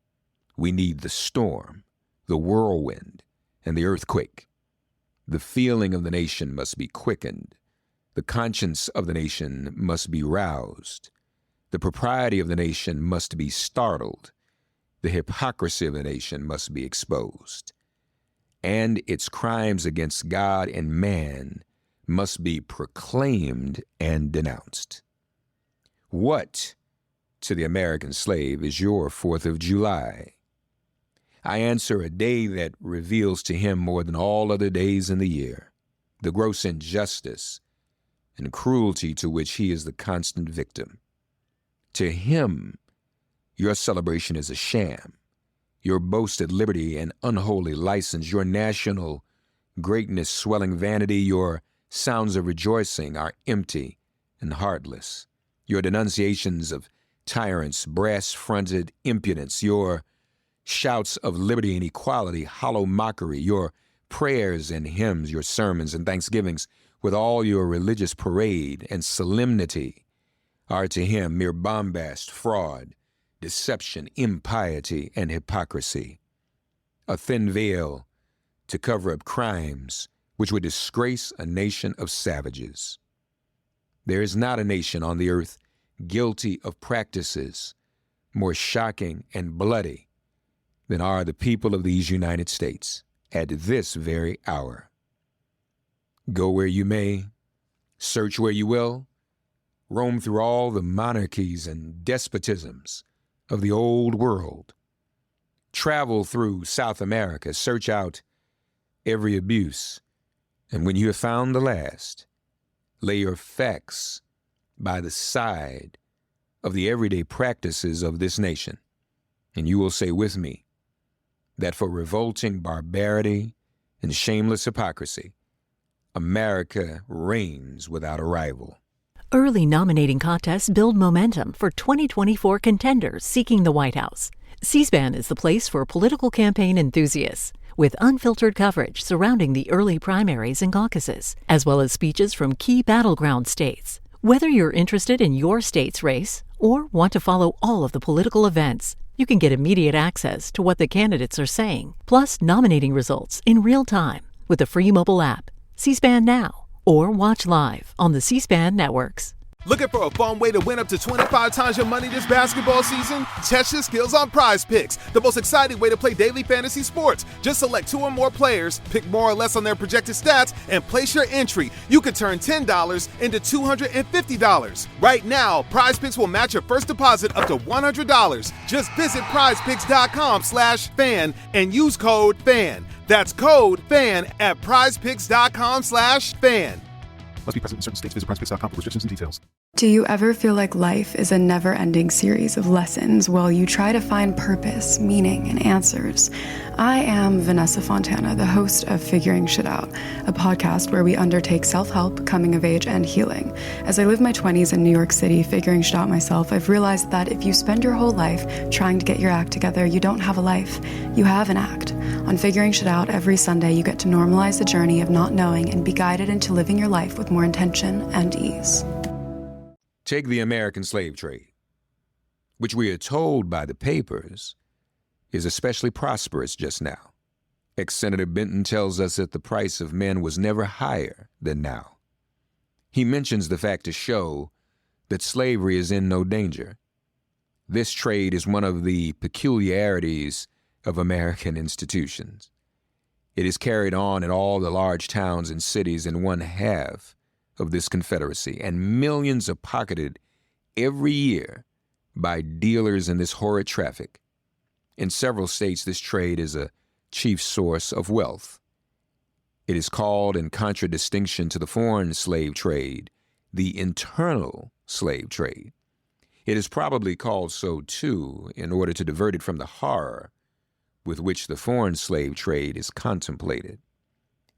We need the storm, the whirlwind, and the earthquake. The feeling of the nation must be quickened. The conscience of the nation must be roused. The propriety of the nation must be startled. The hypocrisy of the nation must be exposed. And its crimes against God and man must be proclaimed and denounced. What, to the American slave, is your 4th of July? I answer, a day that reveals to him more than all other days in the year the gross injustice and cruelty to which he is the constant victim. To him, your celebration is a sham. Your boasted liberty and unholy license, your national greatness swelling vanity, your sounds of rejoicing are empty and heartless. Your denunciations of tyrants, brass-fronted impudence, your shouts of liberty and equality, hollow mockery, your prayers and hymns, your sermons and thanksgivings, with all your religious parade and solemnity, are to him mere bombast, fraud, deception, impiety, and hypocrisy. A thin veil to cover up crimes which would disgrace a nation of savages. There is not a nation on the earth guilty of practices more shocking and bloody than are the people of these United States at this very hour. Go where you may, search where you will, roam through all the monarchies and despotisms of the old world. Travel through South America, search out every abuse, and when you have found the last, lay your facts by the side of the everyday practices of this nation, and you will say with me that for revolting barbarity and shameless hypocrisy, America reigns without a rival. Early nominating contests build momentum for 2024 contenders seeking the White House. C-SPAN is the place for political campaign enthusiasts, with unfiltered coverage surrounding the early primaries and caucuses, as well as speeches from key battleground states. Whether you're interested in your state's race or want to follow all of the political events, you can get immediate access to what the candidates are saying, plus nominating results in real time with the free mobile app, C-SPAN Now, or watch live on the C-SPAN networks. Looking for a fun way to win up to 25 times your money this basketball season? Test your skills on Prize Picks, the most exciting way to play daily fantasy sports. Just select 2 or more players, pick more or less on their projected stats, and place your entry. You could turn $10 into $250. Right now, Prize Picks will match your first deposit up to $100. Just visit prizepicks.com/fan and use code FAN. That's code FAN at prizepicks.com/fan. Must be present in certain states. Visit prizepicks.com for restrictions and details. Do you ever feel like life is a never-ending series of lessons while you try to find purpose, meaning, and answers? I am Vanessa Fontana, the host of Figuring Shit Out, a podcast where we undertake self-help, coming of age, and healing. As I live my 20s in New York City figuring shit out myself, I've realized that if you spend your whole life trying to get your act together, you don't have a life. You have an act. On Figuring Shit Out, every Sunday you get to normalize the journey of not knowing and be guided into living your life with more intention and ease. Take the American slave trade, which we are told by the papers is especially prosperous just now. Ex-Senator Benton tells us that the price of men was never higher than now. He mentions the fact to show that slavery is in no danger. This trade is one of the peculiarities of American institutions. It is carried on in all the large towns and cities in one half of this confederacy, and millions are pocketed every year by dealers in this horrid traffic. In several states, this trade is a chief source of wealth. It is called, in contradistinction to the foreign slave trade, the internal slave trade. It is probably called so, too, in order to divert it from the horror with which the foreign slave trade is contemplated.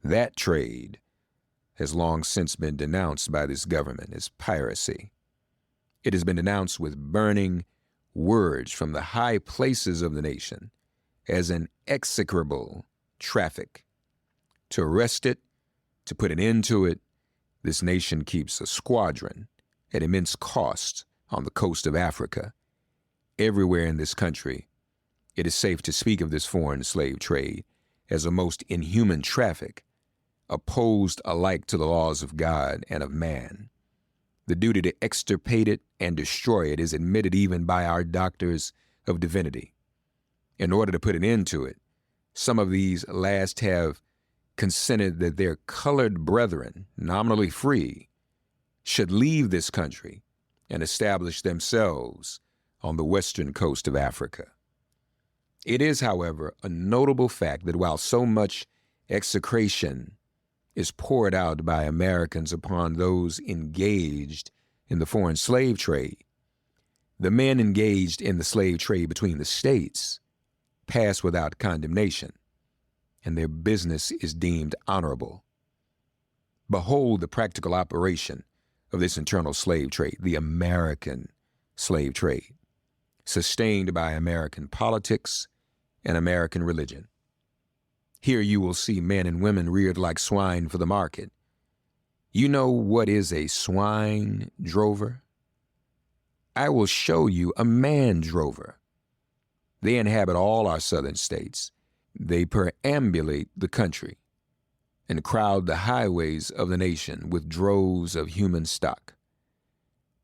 That trade has long since been denounced by this government as piracy. It has been denounced with burning words from the high places of the nation as an execrable traffic. To arrest it, to put an end to it, this nation keeps a squadron at immense cost on the coast of Africa. Everywhere in this country, it is safe to speak of this foreign slave trade as a most inhuman traffic, opposed alike to the laws of God and of man. The duty to extirpate it and destroy it is admitted even by our doctors of divinity. In order to put an end to it, some of these last have consented that their colored brethren, nominally free, should leave this country and establish themselves on the western coast of Africa. It is, however, a notable fact that while so much execration is poured out by Americans upon those engaged in the foreign slave trade, the men engaged in the slave trade between the states pass without condemnation, and their business is deemed honorable. Behold the practical operation of this internal slave trade, the American slave trade, sustained by American politics and American religion. Here you will see men and women reared like swine for the market. You know what is a swine drover? I will show you a man drover. They inhabit all our southern states. They perambulate the country and crowd the highways of the nation with droves of human stock.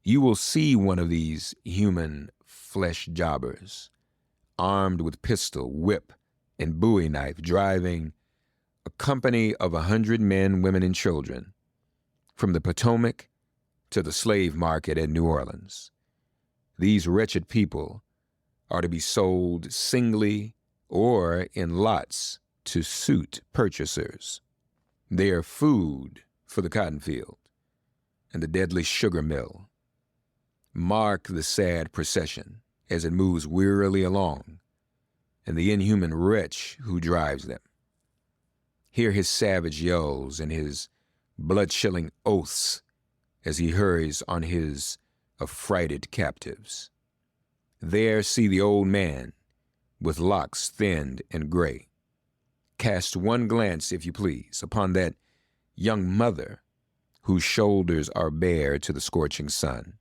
You will see one of these human flesh jobbers, armed with pistol, whip, and bowie knife, driving a company of 100 men, women, and children from the Potomac to the slave market at New Orleans. These wretched people are to be sold singly or in lots to suit purchasers. They are food for the cotton field and the deadly sugar mill. Mark the sad procession as it moves wearily along, and the inhuman wretch who drives them. Hear his savage yells and his blood-chilling oaths as he hurries on his affrighted captives. There see the old man with locks thinned and gray. Cast one glance, if you please, upon that young mother whose shoulders are bare to the scorching sun,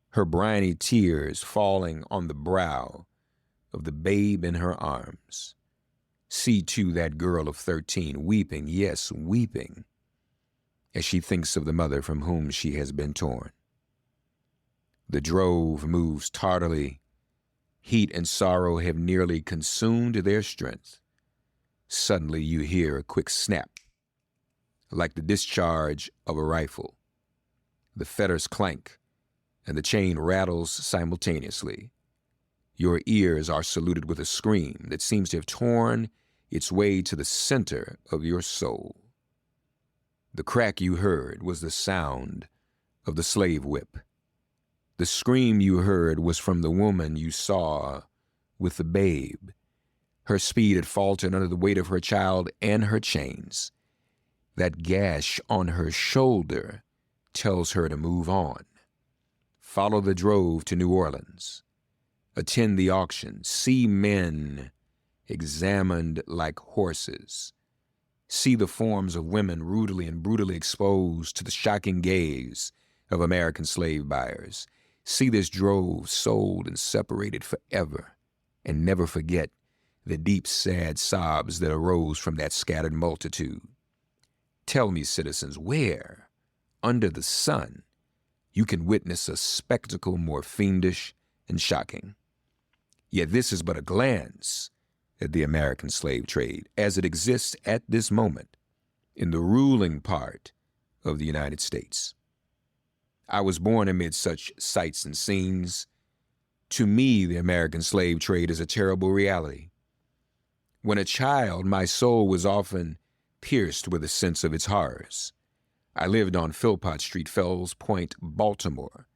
her briny tears falling on the brow of the babe in her arms. See, too, that girl of 13 weeping, yes, weeping, as she thinks of the mother from whom she has been torn. The drove moves tardily. Heat and sorrow have nearly consumed their strength. Suddenly you hear a quick snap, like the discharge of a rifle. The fetters clank, and the chain rattles simultaneously. Your ears are saluted with a scream that seems to have torn its way to the center of your soul. The crack you heard was the sound of the slave whip. The scream you heard was from the woman you saw with the babe. Her speed had faltered under the weight of her child and her chains. That gash on her shoulder tells her to move on. Follow the drove to New Orleans. Attend the auction. See men examined like horses. See the forms of women rudely and brutally exposed to the shocking gaze of American slave buyers. See this drove sold and separated forever, and never forget the deep, sad sobs that arose from that scattered multitude. Tell me, citizens, where, under the sun, you can witness a spectacle more fiendish and shocking. Yet this is but a glance at the American slave trade as it exists at this moment in the ruling part of the United States. I was born amid such sights and scenes. To me, the American slave trade is a terrible reality. When a child, my soul was often pierced with a sense of its horrors. I lived on Philpott Street, Fells Point, Baltimore,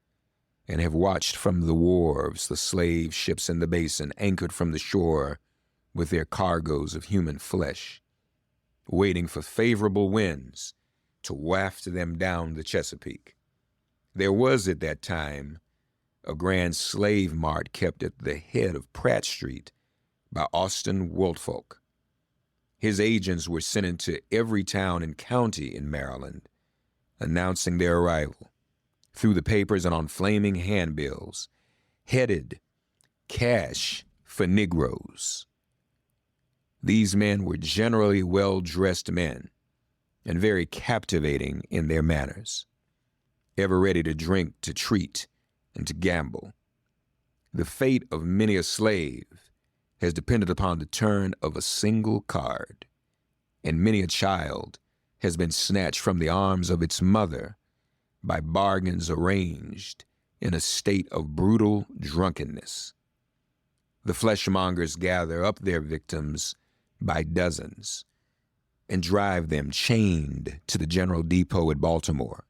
and have watched from the wharves the slave ships in the basin anchored from the shore with their cargoes of human flesh, waiting for favorable winds to waft them down the Chesapeake. There was at that time a grand slave mart kept at the head of Pratt Street by Austin Woolfolk. His agents were sent into every town and county in Maryland, announcing their arrival through the papers and on flaming handbills, headed "Cash for Negroes." These men were generally well-dressed men and very captivating in their manners, ever ready to drink, to treat, and to gamble. The fate of many a slave has depended upon the turn of a single card, and many a child has been snatched from the arms of its mother by bargains arranged in a state of brutal drunkenness. The fleshmongers gather up their victims by dozens and drive them chained to the General Depot at Baltimore.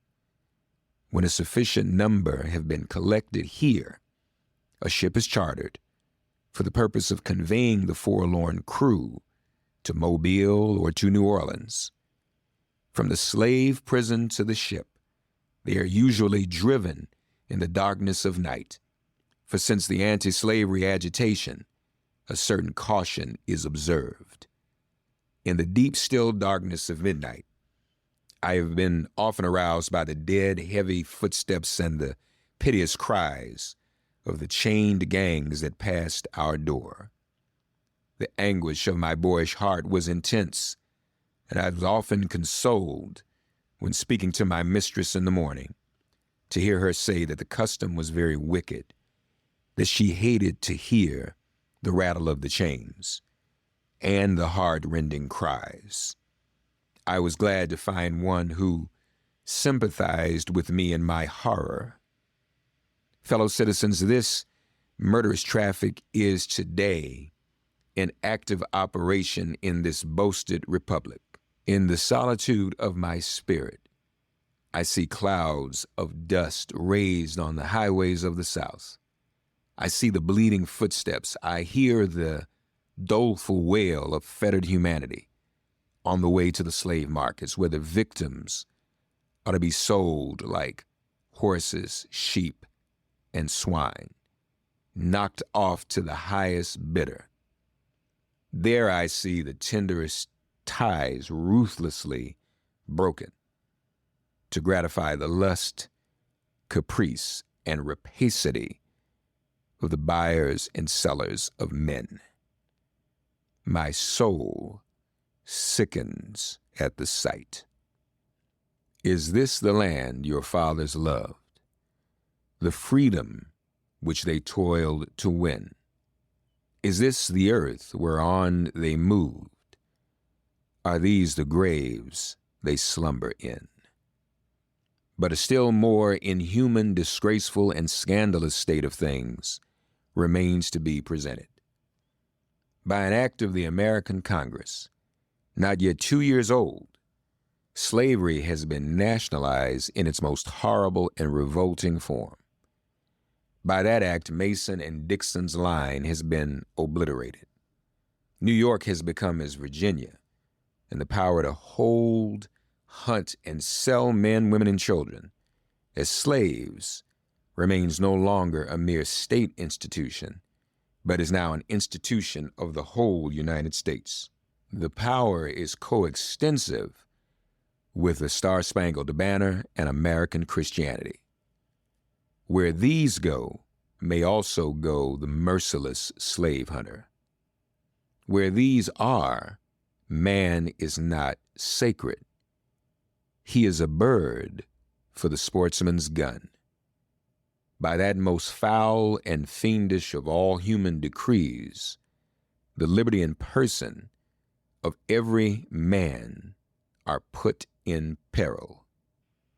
When a sufficient number have been collected here, a ship is chartered for the purpose of conveying the forlorn crew to Mobile or to New Orleans. From the slave prison to the ship, they are usually driven in the darkness of night, for since the anti-slavery agitation, a certain caution is observed. In the deep, still darkness of midnight, I have been often aroused by the dead, heavy footsteps and the piteous cries of the chained gangs that passed our door. The anguish of my boyish heart was intense, and I was often consoled when speaking to my mistress in the morning to hear her say that the custom was very wicked, that she hated to hear the rattle of the chains and the heart-rending cries. I was glad to find one who sympathized with me in my horror. Fellow citizens, this murderous traffic is today in active operation in this boasted republic. In the solitude of my spirit, I see clouds of dust raised on the highways of the South. I see the bleeding footsteps. I hear the doleful wail of fettered humanity on the way to the slave markets, where the victims are to be sold like horses, sheep, and swine, knocked off to the highest bidder. There I see the tenderest ties ruthlessly broken to gratify the lust, caprice, and rapacity of the buyers and sellers of men. My soul sickens at the sight. Is this the land your fathers loved? the freedom which they toiled to win? Is this the earth whereon they moved? Are these the graves they slumber in? But a still more inhuman, disgraceful, and scandalous state of things remains to be presented. By an act of the American Congress, not yet 2 years old, slavery has been nationalized in its most horrible and revolting form. By that act, Mason and Dixon's line has been obliterated. New York has become as Virginia, and the power to hold, hunt, and sell men, women, and children as slaves remains no longer a mere state institution, but is now an institution of the whole United States. The power is coextensive with the Star-Spangled Banner and American Christianity. Where these go, may also go the merciless slave hunter. Where these are, man is not sacred. He is a bird for the sportsman's gun. By that most foul and fiendish of all human decrees, the liberty and person of every man are put in peril.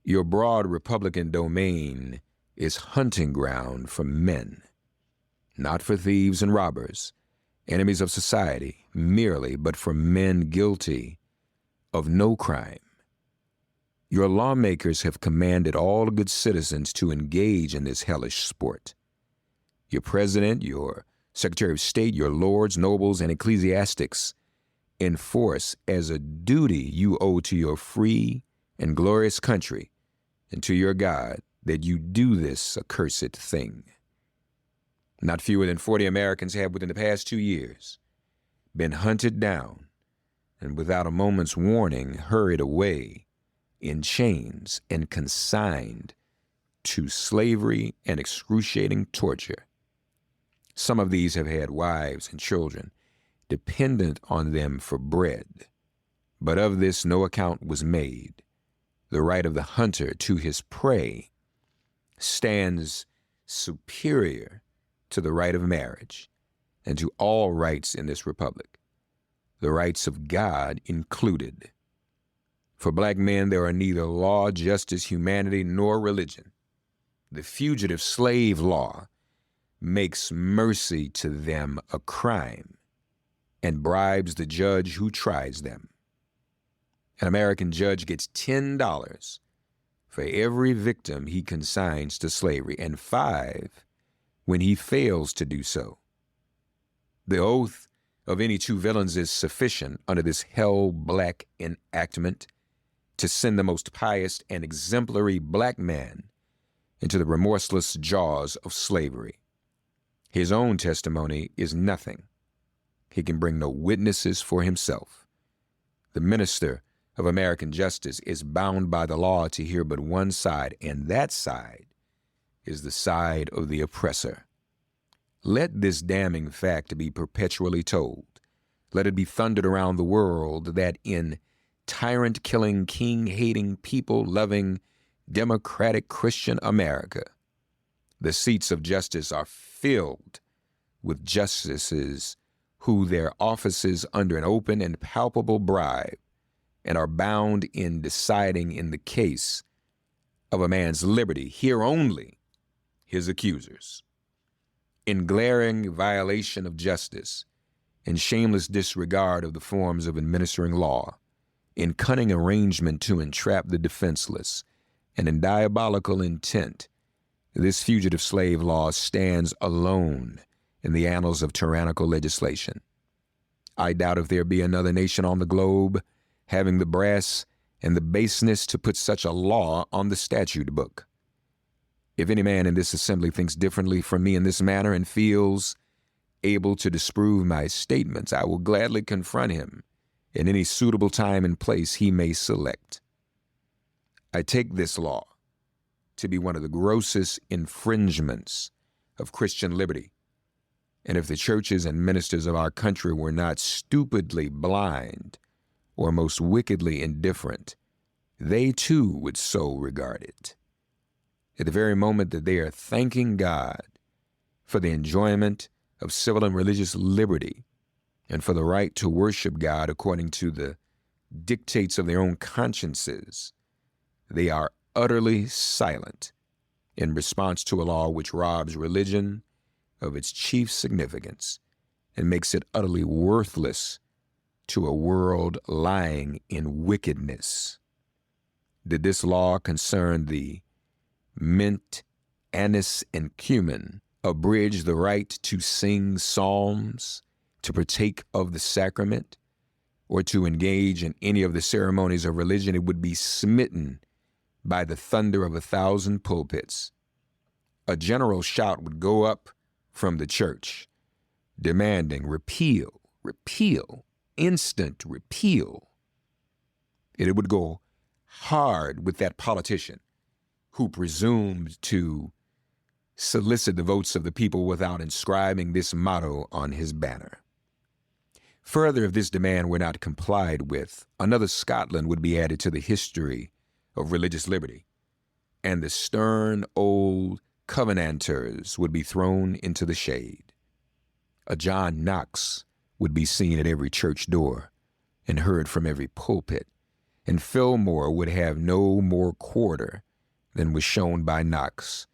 Your broad Republican domain is hunting ground for men, not for thieves and robbers, enemies of society merely, but for men guilty of no crime. Your lawmakers have commanded all good citizens to engage in this hellish sport. Your president, your secretary of state, your lords, nobles, and ecclesiastics enforce as a duty you owe to your free and glorious country and to your God that you do this accursed thing. Not fewer than 40 Americans have within the past 2 years been hunted down and without a moment's warning hurried away in chains and consigned to slavery and excruciating torture. Some of these have had wives and children dependent on them for bread, but of this no account was made. The right of the hunter to his prey stands superior to the right of marriage and to all rights in this republic, the rights of God included. For black men, there are neither law, justice, humanity, nor religion. The fugitive slave law makes mercy to them a crime and bribes the judge who tries them. An American judge gets $10 for every victim he consigns to slavery, and $5 when he fails to do so. The oath of any two villains is sufficient under this hell-black enactment to send the most pious and exemplary black man into the remorseless jaws of slavery. His own testimony is nothing. He can bring no witnesses for himself. The minister of American justice is bound by the law to hear but one side, and that side is the side of the oppressor. Let this damning fact be perpetually told. Let it be thundered around the world that in tyrant-killing, king-hating, people-loving, democratic Christian America, the seats of justice are filled with justices who their offices under an open and palpable bribe and are bound in deciding in the case of a man's liberty, hear only his accusers. In glaring violation of justice, in shameless disregard of the forms of administering law, in cunning arrangement to entrap the defenseless, and in diabolical intent, this fugitive slave law stands alone in the annals of tyrannical legislation. I doubt if there be another nation on the globe having the brass and the baseness to put such a law on the statute book. If any man in this assembly thinks differently from me in this matter and feels able to disprove my statements, I will gladly confront him in any suitable time and place he may select. I take this law to be one of the grossest infringements of Christian liberty, and if the churches and ministers of our country were not stupidly blind or most wickedly indifferent, they too would so regard it. at the very moment that they are thanking God for the enjoyment of civil and religious liberty and for the right to worship God according to the dictates of their own consciences, they are utterly silent in response to a law which robs religion of its chief significance and makes it utterly worthless to a world lying in wickedness. Did this law concern the mint, anise, and cumin, abridge the right to sing psalms, to partake of the sacrament, or to engage in any of the ceremonies of religion, it would be smitten by the thunder of 1,000 pulpits. A general shout would go up from the church, demanding repeal, repeal, instant repeal. It would go hard with that politician who presumed to solicit the votes of the people without inscribing this motto on his banner. Further, if this demand were not complied with, another Scotland would be added to the history of religious liberty, and the stern old Covenanters would be thrown into the shade. A John Knox would be seen at every church door and heard from every pulpit, and Fillmore would have no more quarter than was shown by Knox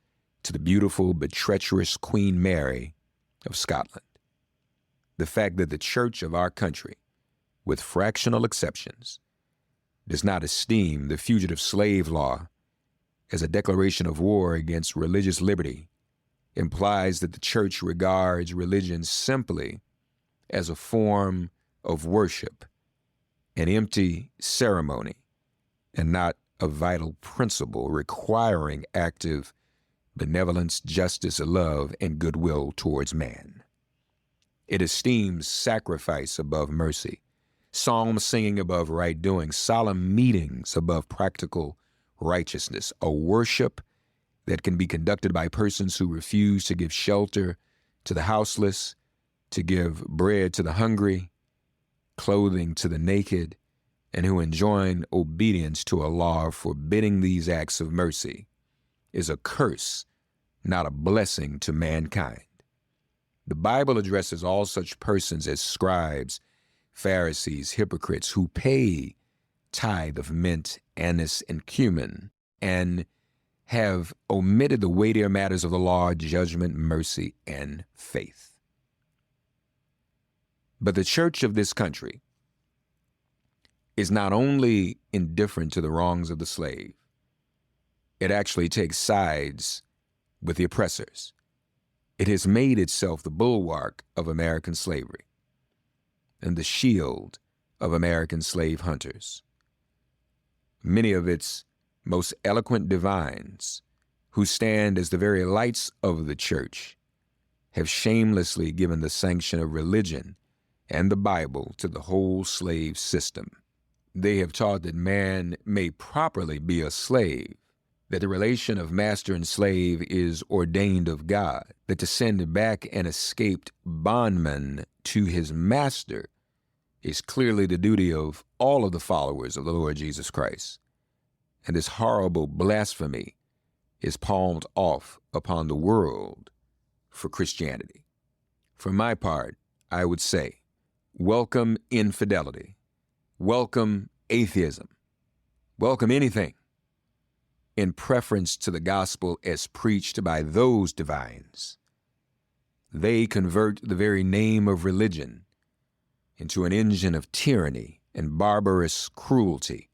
to the beautiful but treacherous Queen Mary of Scotland. The fact that the church of our country, with fractional exceptions, does not esteem the fugitive slave law as a declaration of war against religious liberty implies that the church regards religion simply as a form of worship, an empty ceremony, and not a vital principle requiring active benevolence, justice, love, and goodwill towards man. It esteems sacrifice above mercy, psalm singing above right doing, solemn meetings above practical righteousness, a worship that can be conducted by persons who refuse to give shelter to the houseless, to give bread to the hungry, clothing to the naked, and who enjoin obedience to a law forbidding these acts of mercy, is a curse, not a blessing to mankind. The Bible addresses all such persons as scribes, Pharisees, hypocrites who pay tithe of mint, anise, and cumin, and have omitted the weightier matters of the law, judgment, mercy, and faith. But the church of this country is not only indifferent to the wrongs of the slave, it actually takes sides with the oppressors. It has made itself the bulwark of American slavery and the shield of American slave hunters. Many of its most eloquent divines, who stand as the very lights of the church, have shamelessly given the sanction of religion and the Bible to the whole slave system. They have taught that man may properly be a slave, that the relation of master and slave is ordained of God, that to send back an escaped bondman to his master is clearly the duty of all of the followers of the Lord Jesus Christ. And this horrible blasphemy is palmed off upon the world for Christianity. For my part, I would say, welcome infidelity, welcome atheism, welcome anything in preference to the gospel as preached by those divines. They convert the very name of religion into an engine of tyranny and barbarous cruelty,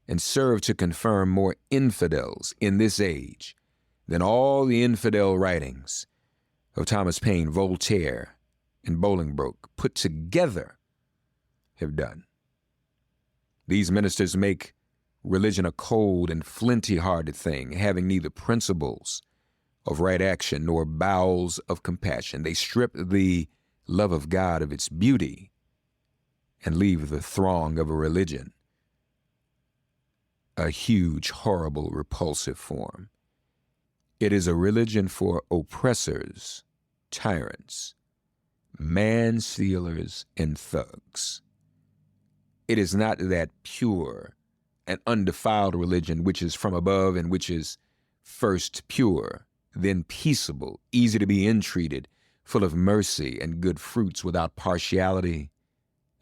and serve to confirm more infidels in this age than all the infidel writings of Thomas Paine, Voltaire, and Bolingbroke put together have done. These ministers make religion a cold and flinty-hearted thing, having neither principles of right action nor bowels of compassion. They strip the love of God of its beauty and leave the throng of a religion a huge, horrible, repulsive form. It is a religion for oppressors, tyrants, man-stealers, and thugs. It is not that pure and undefiled religion which is from above and which is first pure, then peaceable, easy to be entreated, full of mercy and good fruits, without partiality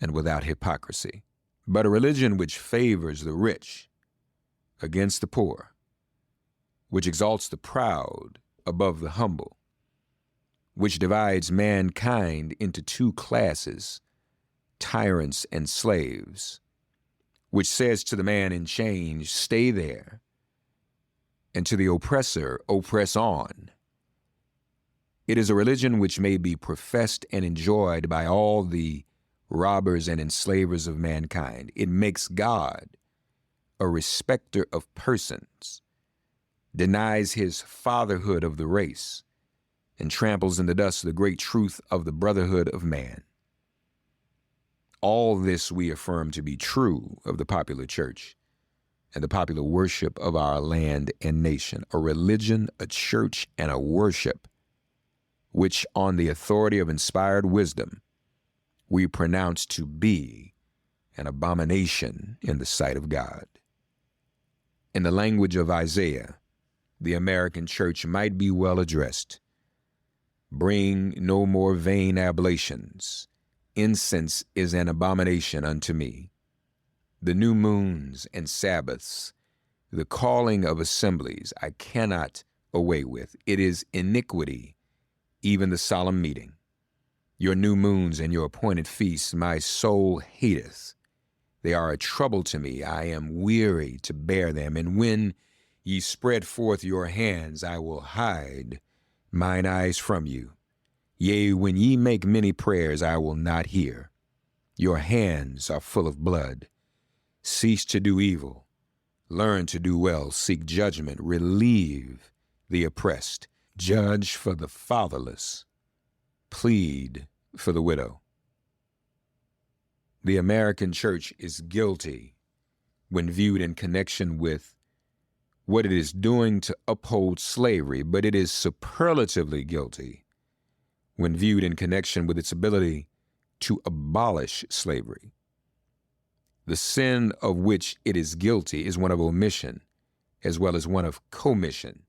and without hypocrisy. But a religion which favors the rich against the poor, which exalts the proud above the humble, which divides mankind into two classes, tyrants and slaves, which says to the man in chains, stay there, and to the oppressor, oppress on. It is a religion which may be professed and enjoyed by all the robbers and enslavers of mankind. It makes God a respecter of persons, denies his fatherhood of the race, and tramples in the dust the great truth of the brotherhood of man. All this we affirm to be true of the popular church and the popular worship of our land and nation, a religion, a church, and a worship which, on the authority of inspired wisdom, we pronounce to be an abomination in the sight of God. In the language of Isaiah, the American church might be well addressed. Bring no more vain ablations. Incense is an abomination unto me. The new moons and Sabbaths, the calling of assemblies, I cannot away with. It is iniquity, even the solemn meeting. Your new moons and your appointed feasts my soul hateth. They are a trouble to me. I am weary to bear them. And when ye spread forth your hands, I will hide mine eyes from you. Yea, when ye make many prayers, I will not hear. Your hands are full of blood. Cease to do evil. Learn to do well. Seek judgment. Relieve the oppressed. Judge for the fatherless. Plead for the widow. The American church is guilty when viewed in connection with what it is doing to uphold slavery, but it is superlatively guilty when viewed in connection with its ability to abolish slavery. The sin of which it is guilty is one of omission, as well as one of commission.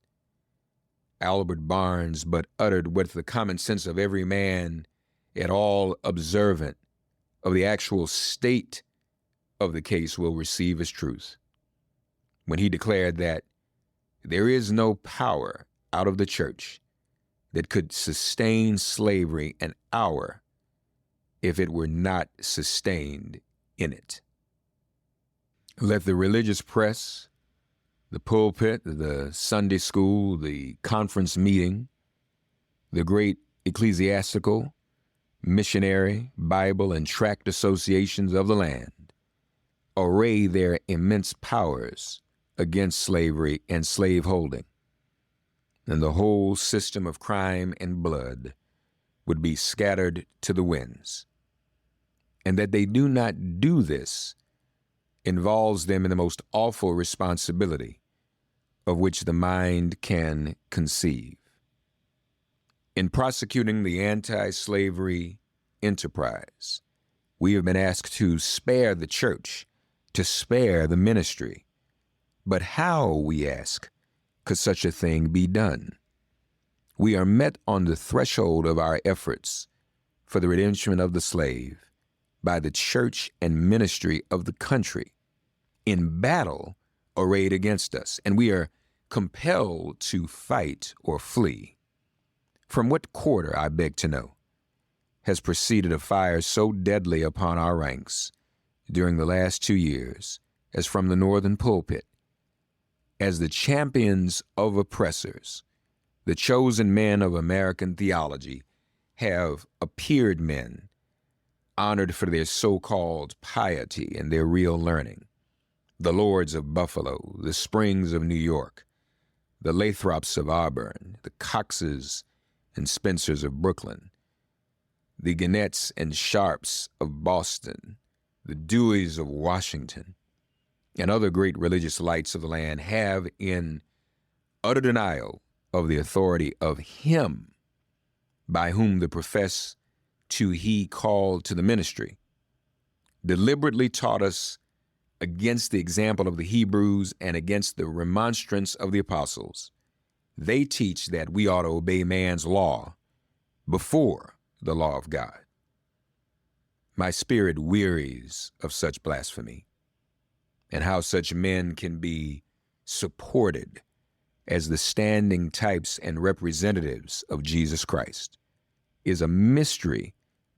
Albert Barnes but uttered with the common sense of every man at all observant of the actual state of the case will receive as truth, when he declared that there is no power out of the church that could sustain slavery an hour if it were not sustained in it. Let the religious press, the pulpit, the Sunday school, the conference meeting, the great ecclesiastical, missionary, Bible, and tract associations of the land array their immense powers against slavery and slaveholding, and the whole system of crime and blood would be scattered to the winds. And that they do not do this involves them in the most awful responsibility of which the mind can conceive. In prosecuting the anti-slavery enterprise, we have been asked to spare the church, to spare the ministry. But how, we ask, could such a thing be done? We are met on the threshold of our efforts for the redemption of the slave by the church and ministry of the country in battle arrayed against us, and we are compelled to fight or flee. From what quarter, I beg to know, has proceeded a fire so deadly upon our ranks during the last 2 years as from the northern pulpit? As the champions of oppressors, the chosen men of American theology have appeared men honored for their so-called piety and their real learning. The Lords of Buffalo, the Springs of New York, the Lathrops of Auburn, the Coxes and Spencers of Brooklyn, the Gannett's and Sharps of Boston, the Deweys of Washington, and other great religious lights of the land have, in utter denial of the authority of Him by whom the profess to He called to the ministry, deliberately taught us against the example of the Hebrews and against the remonstrance of the apostles they teach that we ought to obey man's law before the law of God. My spirit wearies of such blasphemy, and how such men can be supported as the standing types and representatives of Jesus Christ is a mystery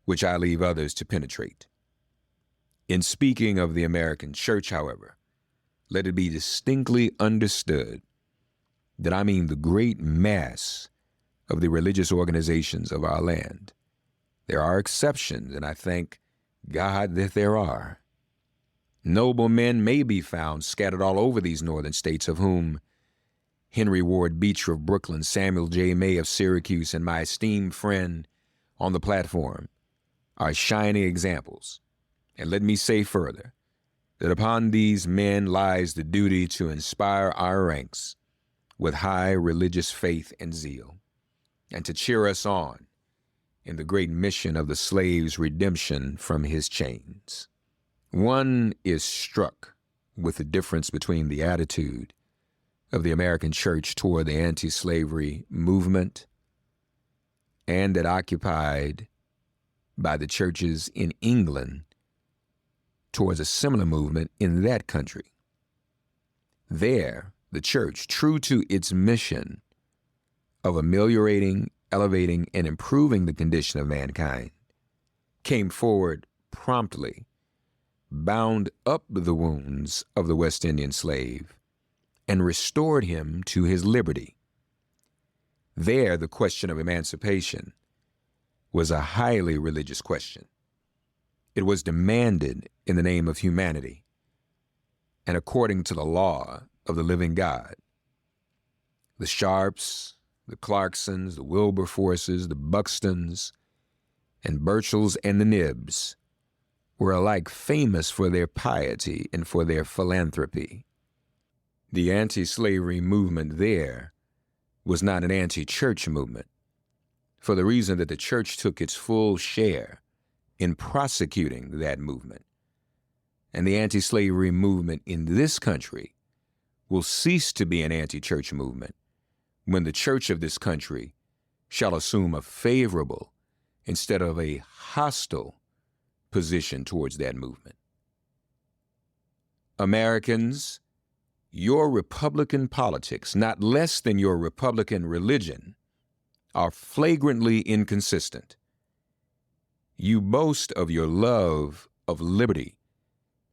which I leave others to penetrate. In speaking of the American church, however, let it be distinctly understood that I mean the great mass of the religious organizations of our land. There are exceptions, and I thank God that there are. Noble men may be found scattered all over these northern states, of whom Henry Ward Beecher of Brooklyn, Samuel J. May of Syracuse, and my esteemed friend on the platform are shining examples. And let me say further that upon these men lies the duty to inspire our ranks with high religious faith and zeal, and to cheer us on in the great mission of the slave's redemption from his chains. One is struck with the difference between the attitude of the American church toward the anti-slavery movement and that occupied by the churches in England towards a similar movement in that country. There, the church, true to its mission of ameliorating, elevating, and improving the condition of mankind, came forward promptly, bound up the wounds of the West Indian slave, and restored him to his liberty. There, the question of emancipation was a highly religious question. It was demanded in the name of humanity and according to the law of the living God. The Sharps, the Clarksons, the Wilberforces, the Buxtons, and Burchells and the Nibbs were alike famous for their piety and for their philanthropy. The anti-slavery movement there was not an anti-church movement, for the reason that the church took its full share in prosecuting that movement. And the anti-slavery movement in this country will cease to be an anti-church movement when the church of this country shall assume a favorable instead of a hostile position towards that movement. Americans, your Republican politics, not less than your Republican religion, are flagrantly inconsistent. You boast of your love of liberty,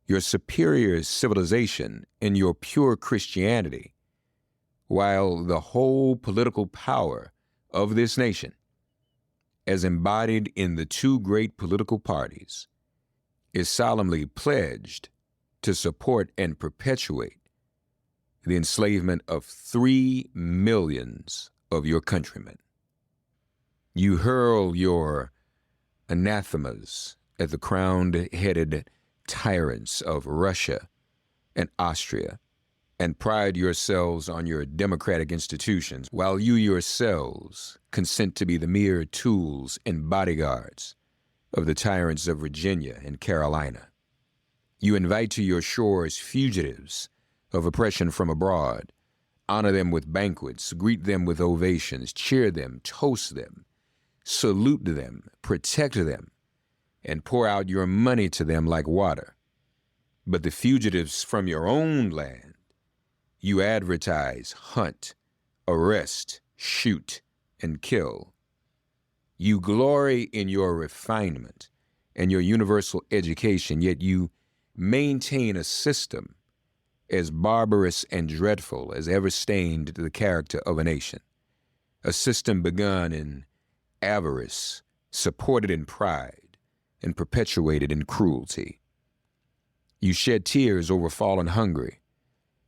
your superior civilization, and your pure Christianity, while the whole political power of this nation, as embodied in the two great political parties, is solemnly pledged to support and perpetuate the enslavement of 3 millions of your countrymen. You hurl your anathemas at the crowned-headed tyrants of Russia and Austria, and pride yourselves on your democratic institutions, while you yourselves consent to be the mere tools and bodyguards of the tyrants of Virginia and Carolina. You invite to your shores fugitives of oppression from abroad, honor them with banquets, greet them with ovations, cheer them, toast them, salute them, protect them, and pour out your money to them like water. But the fugitives from your own land, you advertise, hunt, arrest, shoot, and kill. You glory in your refinement and your universal education, yet you maintain a system as barbarous and dreadful as ever stained the character of a nation, a system begun in avarice, supported in pride, and perpetuated in cruelty. You shed tears over fallen Hungary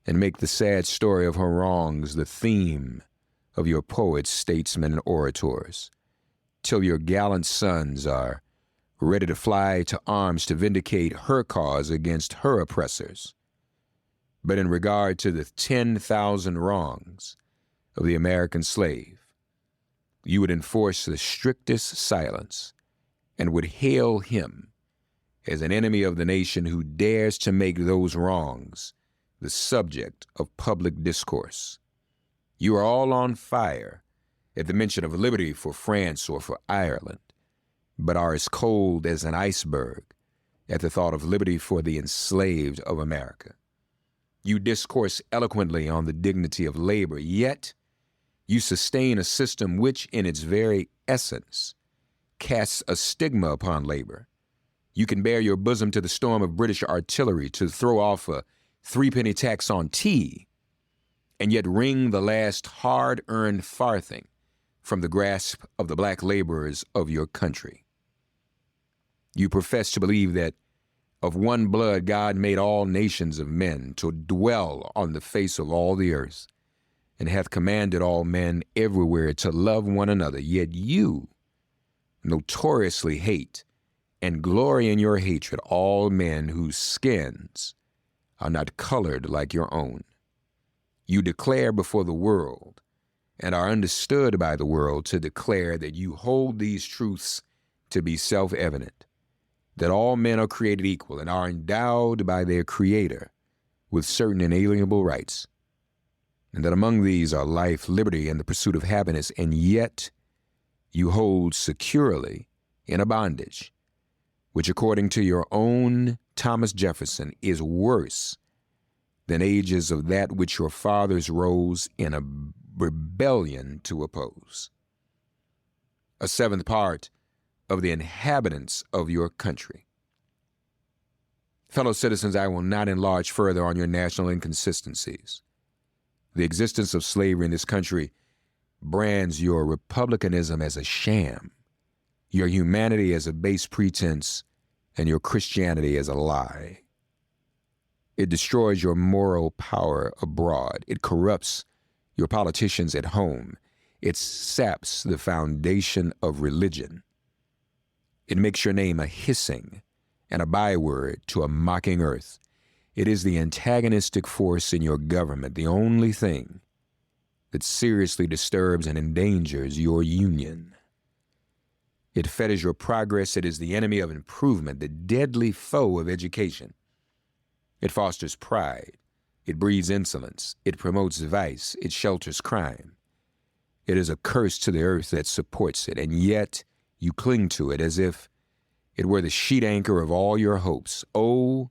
and make the sad story of her wrongs the theme of your poets, statesmen, and orators, till your gallant sons are ready to fly to arms to vindicate her cause against her oppressors. But in regard to the 10,000 wrongs of the American slave, you would enforce the strictest silence and would hail him as an enemy of the nation who dares to make those wrongs the subject of public discourse. You are all on fire at the mention of liberty for France or for Ireland, but are as cold as an iceberg at the thought of liberty for the enslaved of America. You discourse eloquently on the dignity of labor, yet you sustain a system which, in its very essence, casts a stigma upon labor. You can bear your bosom to the storm of British artillery to throw off a 3-penny tax on tea, and yet wring the last hard-earned farthing from the grasp of the black laborers of your country. You profess to believe that of one blood God made all nations of men to dwell on the face of all the earth, and hath commanded all men everywhere to love one another, yet you notoriously hate and glory in your hatred all men whose skins are not colored like your own. You declare before the world and are understood by the world to declare that you hold these truths to be self-evident, that all men are created equal and are endowed by their Creator with certain inalienable rights, and that among these are life, liberty, and the pursuit of happiness, and yet you hold securely in a bondage, which according to your own Thomas Jefferson is worse than ages of that which your fathers rose in a rebellion to oppose. A seventh part of the inhabitants of your country. Fellow citizens, I will not enlarge further on your national inconsistencies. The existence of slavery in this country brands your republicanism as a sham, your humanity as a base pretense, and your Christianity as a lie. It destroys your moral power abroad. It corrupts your politicians at home. It saps the foundation of religion. It makes your name a hissing and a byword to a mocking earth. It is the antagonistic force in your government, the only thing that seriously disturbs and endangers your union. It fetters your progress. It is the enemy of improvement, the deadly foe of education. It fosters pride. It breeds insolence. It promotes vice. It shelters crime. It is a curse to the earth that supports it, and yet you cling to it as if it were the sheet anchor of all your hopes. Oh,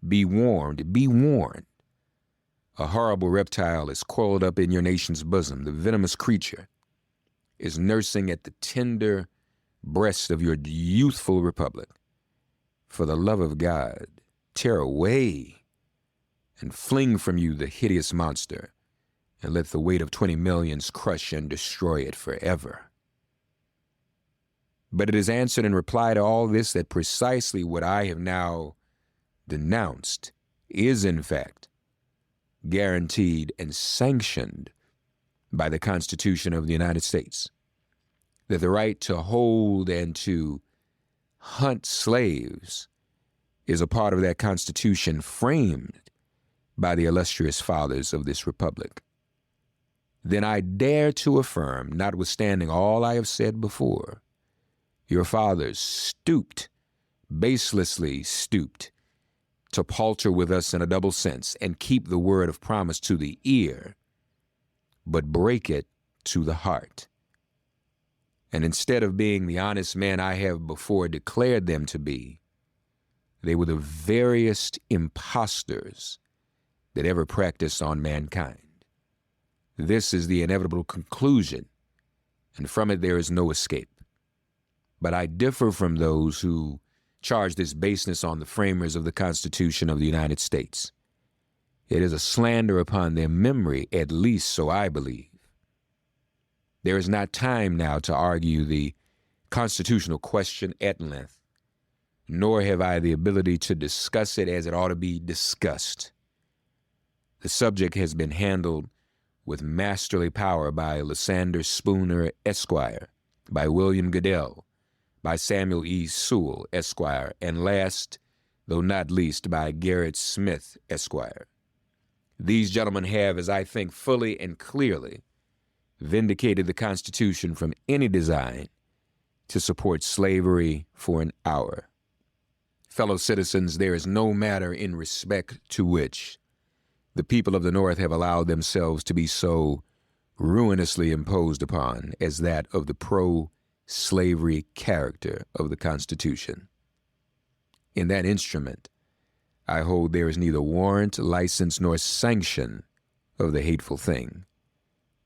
be warned, be warned. A horrible reptile is coiled up in your nation's bosom. The venomous creature is nursing at the tender breast of your youthful republic. For the love of God, tear away and fling from you the hideous monster, and let the weight of 20 millions crush and destroy it forever. But it is answered in reply to all this that precisely what I have now denounced is, in fact, guaranteed and sanctioned by the Constitution of the United States. That the right to hold and to hunt slaves is a part of that Constitution framed by the illustrious fathers of this republic. Then I dare to affirm, notwithstanding all I have said before, your fathers stooped, baselessly stooped, to palter with us in a double sense and keep the word of promise to the ear, but break it to the heart. And instead of being the honest men I have before declared them to be, they were the veriest impostors that ever practiced on mankind. This is the inevitable conclusion, and from it there is no escape. But I differ from those who charge this baseness on the framers of the Constitution of the United States. It is a slander upon their memory, at least so I believe. There is not time now to argue the constitutional question at length, nor have I the ability to discuss it as it ought to be discussed. The subject has been handled with masterly power by Lysander Spooner, Esquire, by William Goodell, by Samuel E. Sewell, Esquire, and last, though not least, by Garrett Smith, Esquire. These gentlemen have, as I think, fully and clearly vindicated the Constitution from any design to support slavery for an hour. Fellow citizens, there is no matter in respect to which the people of the North have allowed themselves to be so ruinously imposed upon as that of the pro-slavery character of the Constitution. In that instrument, I hold there is neither warrant, license, nor sanction of the hateful thing,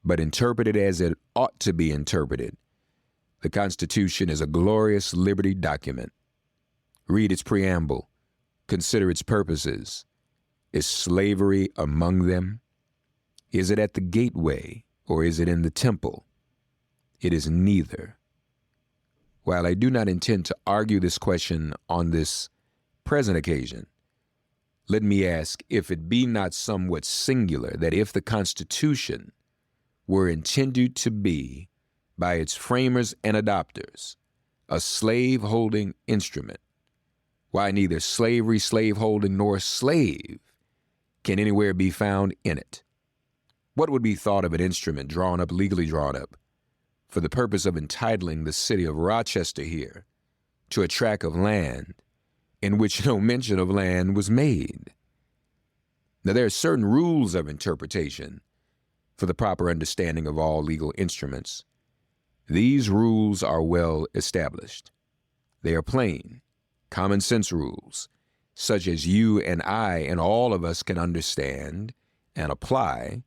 but interpreted as it ought to be interpreted, the Constitution is a glorious liberty document. Read its preamble, consider its purposes. Is slavery among them? Is it at the gateway, or is it in the temple? It is neither. While I do not intend to argue this question on this present occasion, let me ask if it be not somewhat singular that if the Constitution were intended to be, by its framers and adopters, a slave-holding instrument, why neither slavery, slaveholding, nor slave can anywhere be found in it? What would be thought of an instrument legally drawn up, for the purpose of entitling the city of Rochester here to a tract of land in which no mention of land was made? Now, there are certain rules of interpretation for the proper understanding of all legal instruments. These rules are well established. They are plain, common sense rules, such as you and I and all of us can understand and apply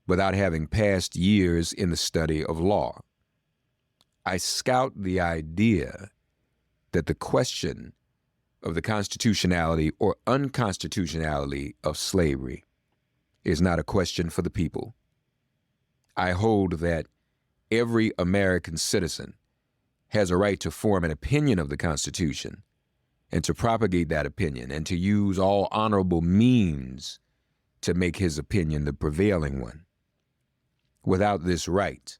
without having passed years in the study of law. I scout the idea that the question of the constitutionality or unconstitutionality of slavery is not a question for the people. I hold that every American citizen has a right to form an opinion of the Constitution and to propagate that opinion and to use all honorable means to make his opinion the prevailing one. Without this right,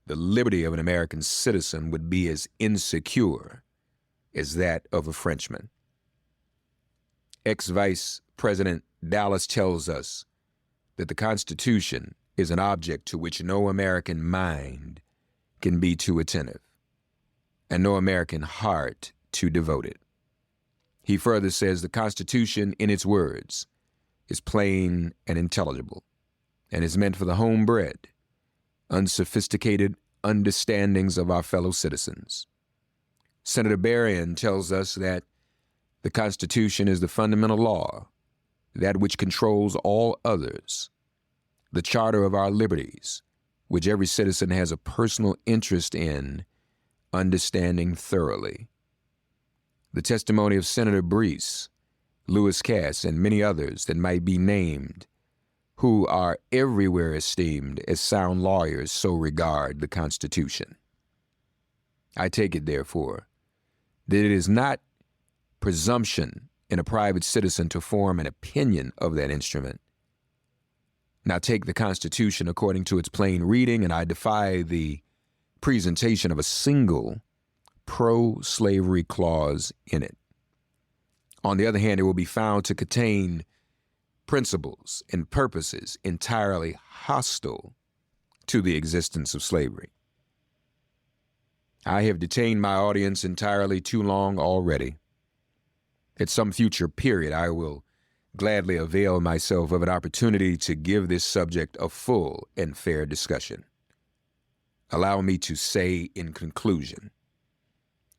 the liberty of an American citizen would be as insecure as that of a Frenchman. Ex-Vice President Dallas tells us that the Constitution is an object to which no American mind can be too attentive, and no American heart too devoted. He further says the Constitution, in its words, is plain and intelligible, and is meant for the homebred, unsophisticated understandings of our fellow citizens. Senator Berrien tells us that the Constitution is the fundamental law, that which controls all others, the charter of our liberties, which every citizen has a personal interest in understanding thoroughly. The testimony of Senator Breese, Lewis Cass, and many others that might be named, who are everywhere esteemed as sound lawyers, so regard the Constitution. I take it, therefore, that it is not presumption in a private citizen to form an opinion of that instrument. Now take the Constitution according to its plain reading, and I defy the presentation of a single pro-slavery clause in it. On the other hand, it will be found to contain principles and purposes entirely hostile to the existence of slavery. I have detained my audience entirely too long already. At some future period, I will gladly avail myself of an opportunity to give this subject a full and fair discussion. Allow me to say in conclusion,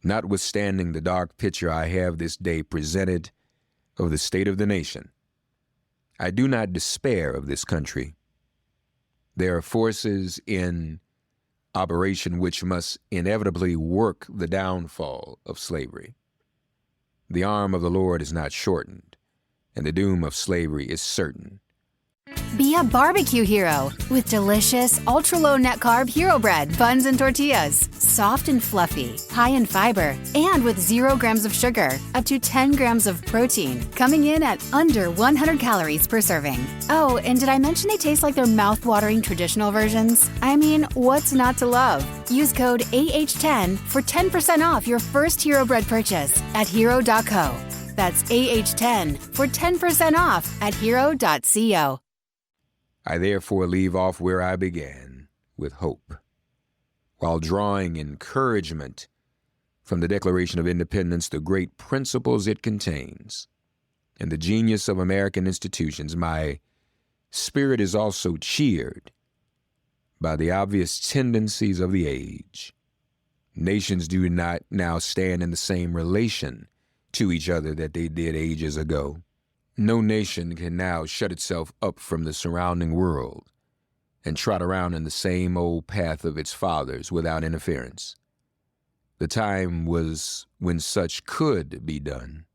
notwithstanding the dark picture I have this day presented of the state of the nation, I do not despair of this country. There are forces in operation which must inevitably work the downfall of slavery. The arm of the Lord is not shortened, and the doom of slavery is certain. Be a barbecue hero with delicious, ultra-low net-carb Hero Bread, buns, and tortillas. Soft and fluffy, high in fiber, and with 0 grams of sugar, up to 10 grams of protein, coming in at under 100 calories per serving. Oh, and did I mention they taste like their mouth-watering traditional versions? I mean, what's not to love? Use code AH10 for 10% off your first Hero Bread purchase at hero.co. That's AH10 for 10% off at hero.co. I therefore leave off where I began, with hope, while drawing encouragement from the Declaration of Independence, the great principles it contains, and the genius of American institutions. My spirit is also cheered by the obvious tendencies of the age. Nations do not now stand in the same relation to each other that they did ages ago. No nation can now shut itself up from the surrounding world and trot around in the same old path of its fathers without interference. The time was when such could be done.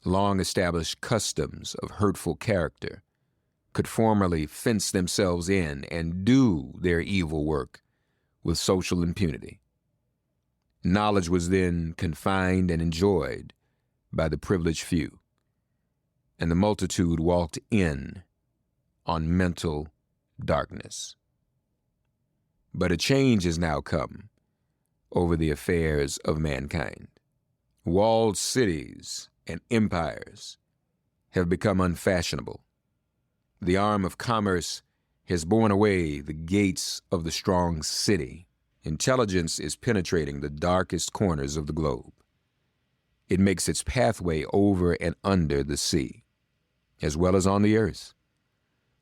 Long-established customs of hurtful character could formally fence themselves in and do their evil work with social impunity. Knowledge was then confined and enjoyed by the privileged few, and the multitude walked in on mental darkness. But a change has now come over the affairs of mankind. Walled cities and empires have become unfashionable. The arm of commerce has borne away the gates of the strong city. Intelligence is penetrating the darkest corners of the globe. It makes its pathway over and under the sea, as well as on the earth.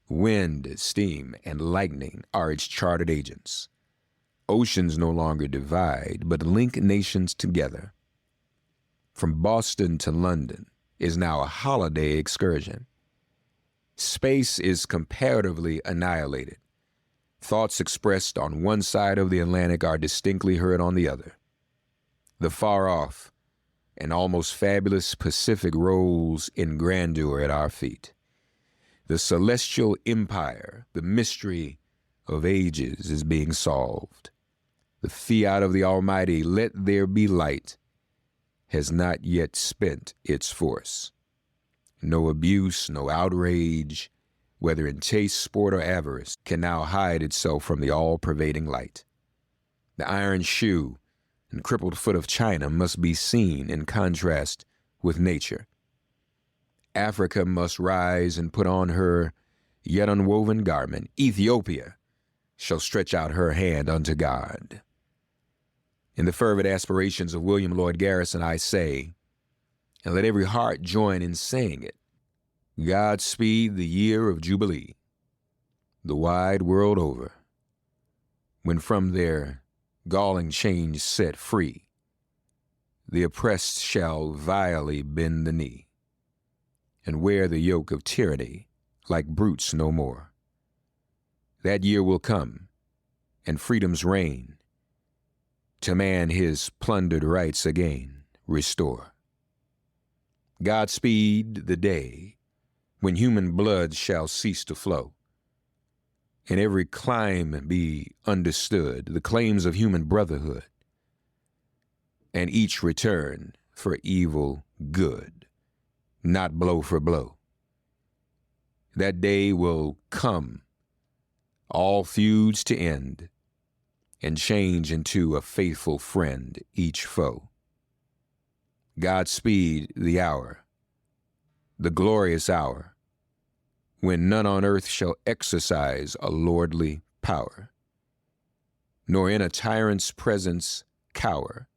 Wind, steam, and lightning are its chartered agents. Oceans no longer divide, but link nations together. From Boston to London is now a holiday excursion. Space is comparatively annihilated. Thoughts expressed on one side of the Atlantic are distinctly heard on the other. The far-off and almost fabulous Pacific rolls in grandeur at our feet. The celestial empire, the mystery of ages, is being solved. The fiat of the Almighty, let there be light, has not yet spent its force. No abuse, no outrage, whether in taste, sport, or avarice, can now hide itself from the all-pervading light. The iron shoe and crippled foot of China must be seen in contrast with nature. Africa must rise and put on her yet unwoven garment. Ethiopia shall stretch out her hand unto God. In the fervid aspirations of William Lloyd Garrison, I say, and let every heart join in saying it, Godspeed the year of Jubilee, the wide world over, when from their galling chains set free, the oppressed shall vilely bend the knee, and wear the yoke of tyranny like brutes no more. That year will come, and freedom's reign, to man his plundered rights again restore. Godspeed the day when human blood shall cease to flow, and every clime be understood, the claims of human brotherhood, and each return for evil good, not blow for blow. That day will come, all feuds to end, and change into a faithful friend each foe. Godspeed the hour, the glorious hour, when none on earth shall exercise a lordly power, nor in a tyrant's presence cower,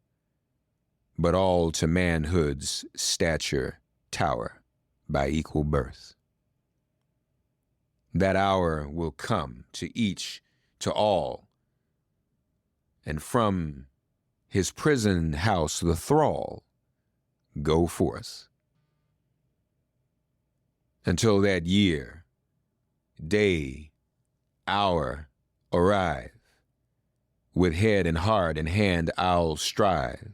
but all to manhood's stature tower by equal birth. That hour will come to each, to all, and from his prison house the thrall go forth. Until that year, day, hour arrive, with head and heart and hand I'll strive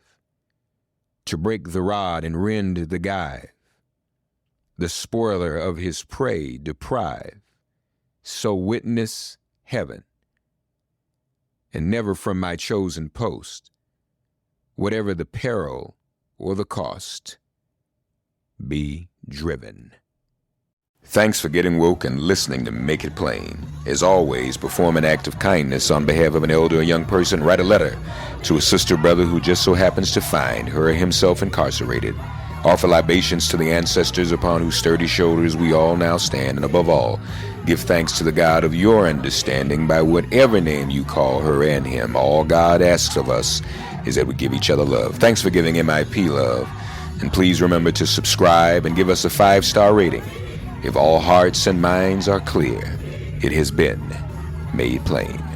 to break the rod and rend the gyve, the spoiler of his prey deprive, so witness heaven, and never from my chosen post, whatever the peril or the cost, be driven. Thanks for getting woke and listening to Make It Plain. As always, perform an act of kindness on behalf of an elder or young person. Write a letter to a sister or brother who just so happens to find her or himself incarcerated. Offer libations to the ancestors upon whose sturdy shoulders we all now stand. And above all, give thanks to the God of your understanding by whatever name you call her and him. All God asks of us is that we give each other love. Thanks for giving MIP love. And please remember to subscribe and give us a 5-star rating. If all hearts and minds are clear, it has been made plain.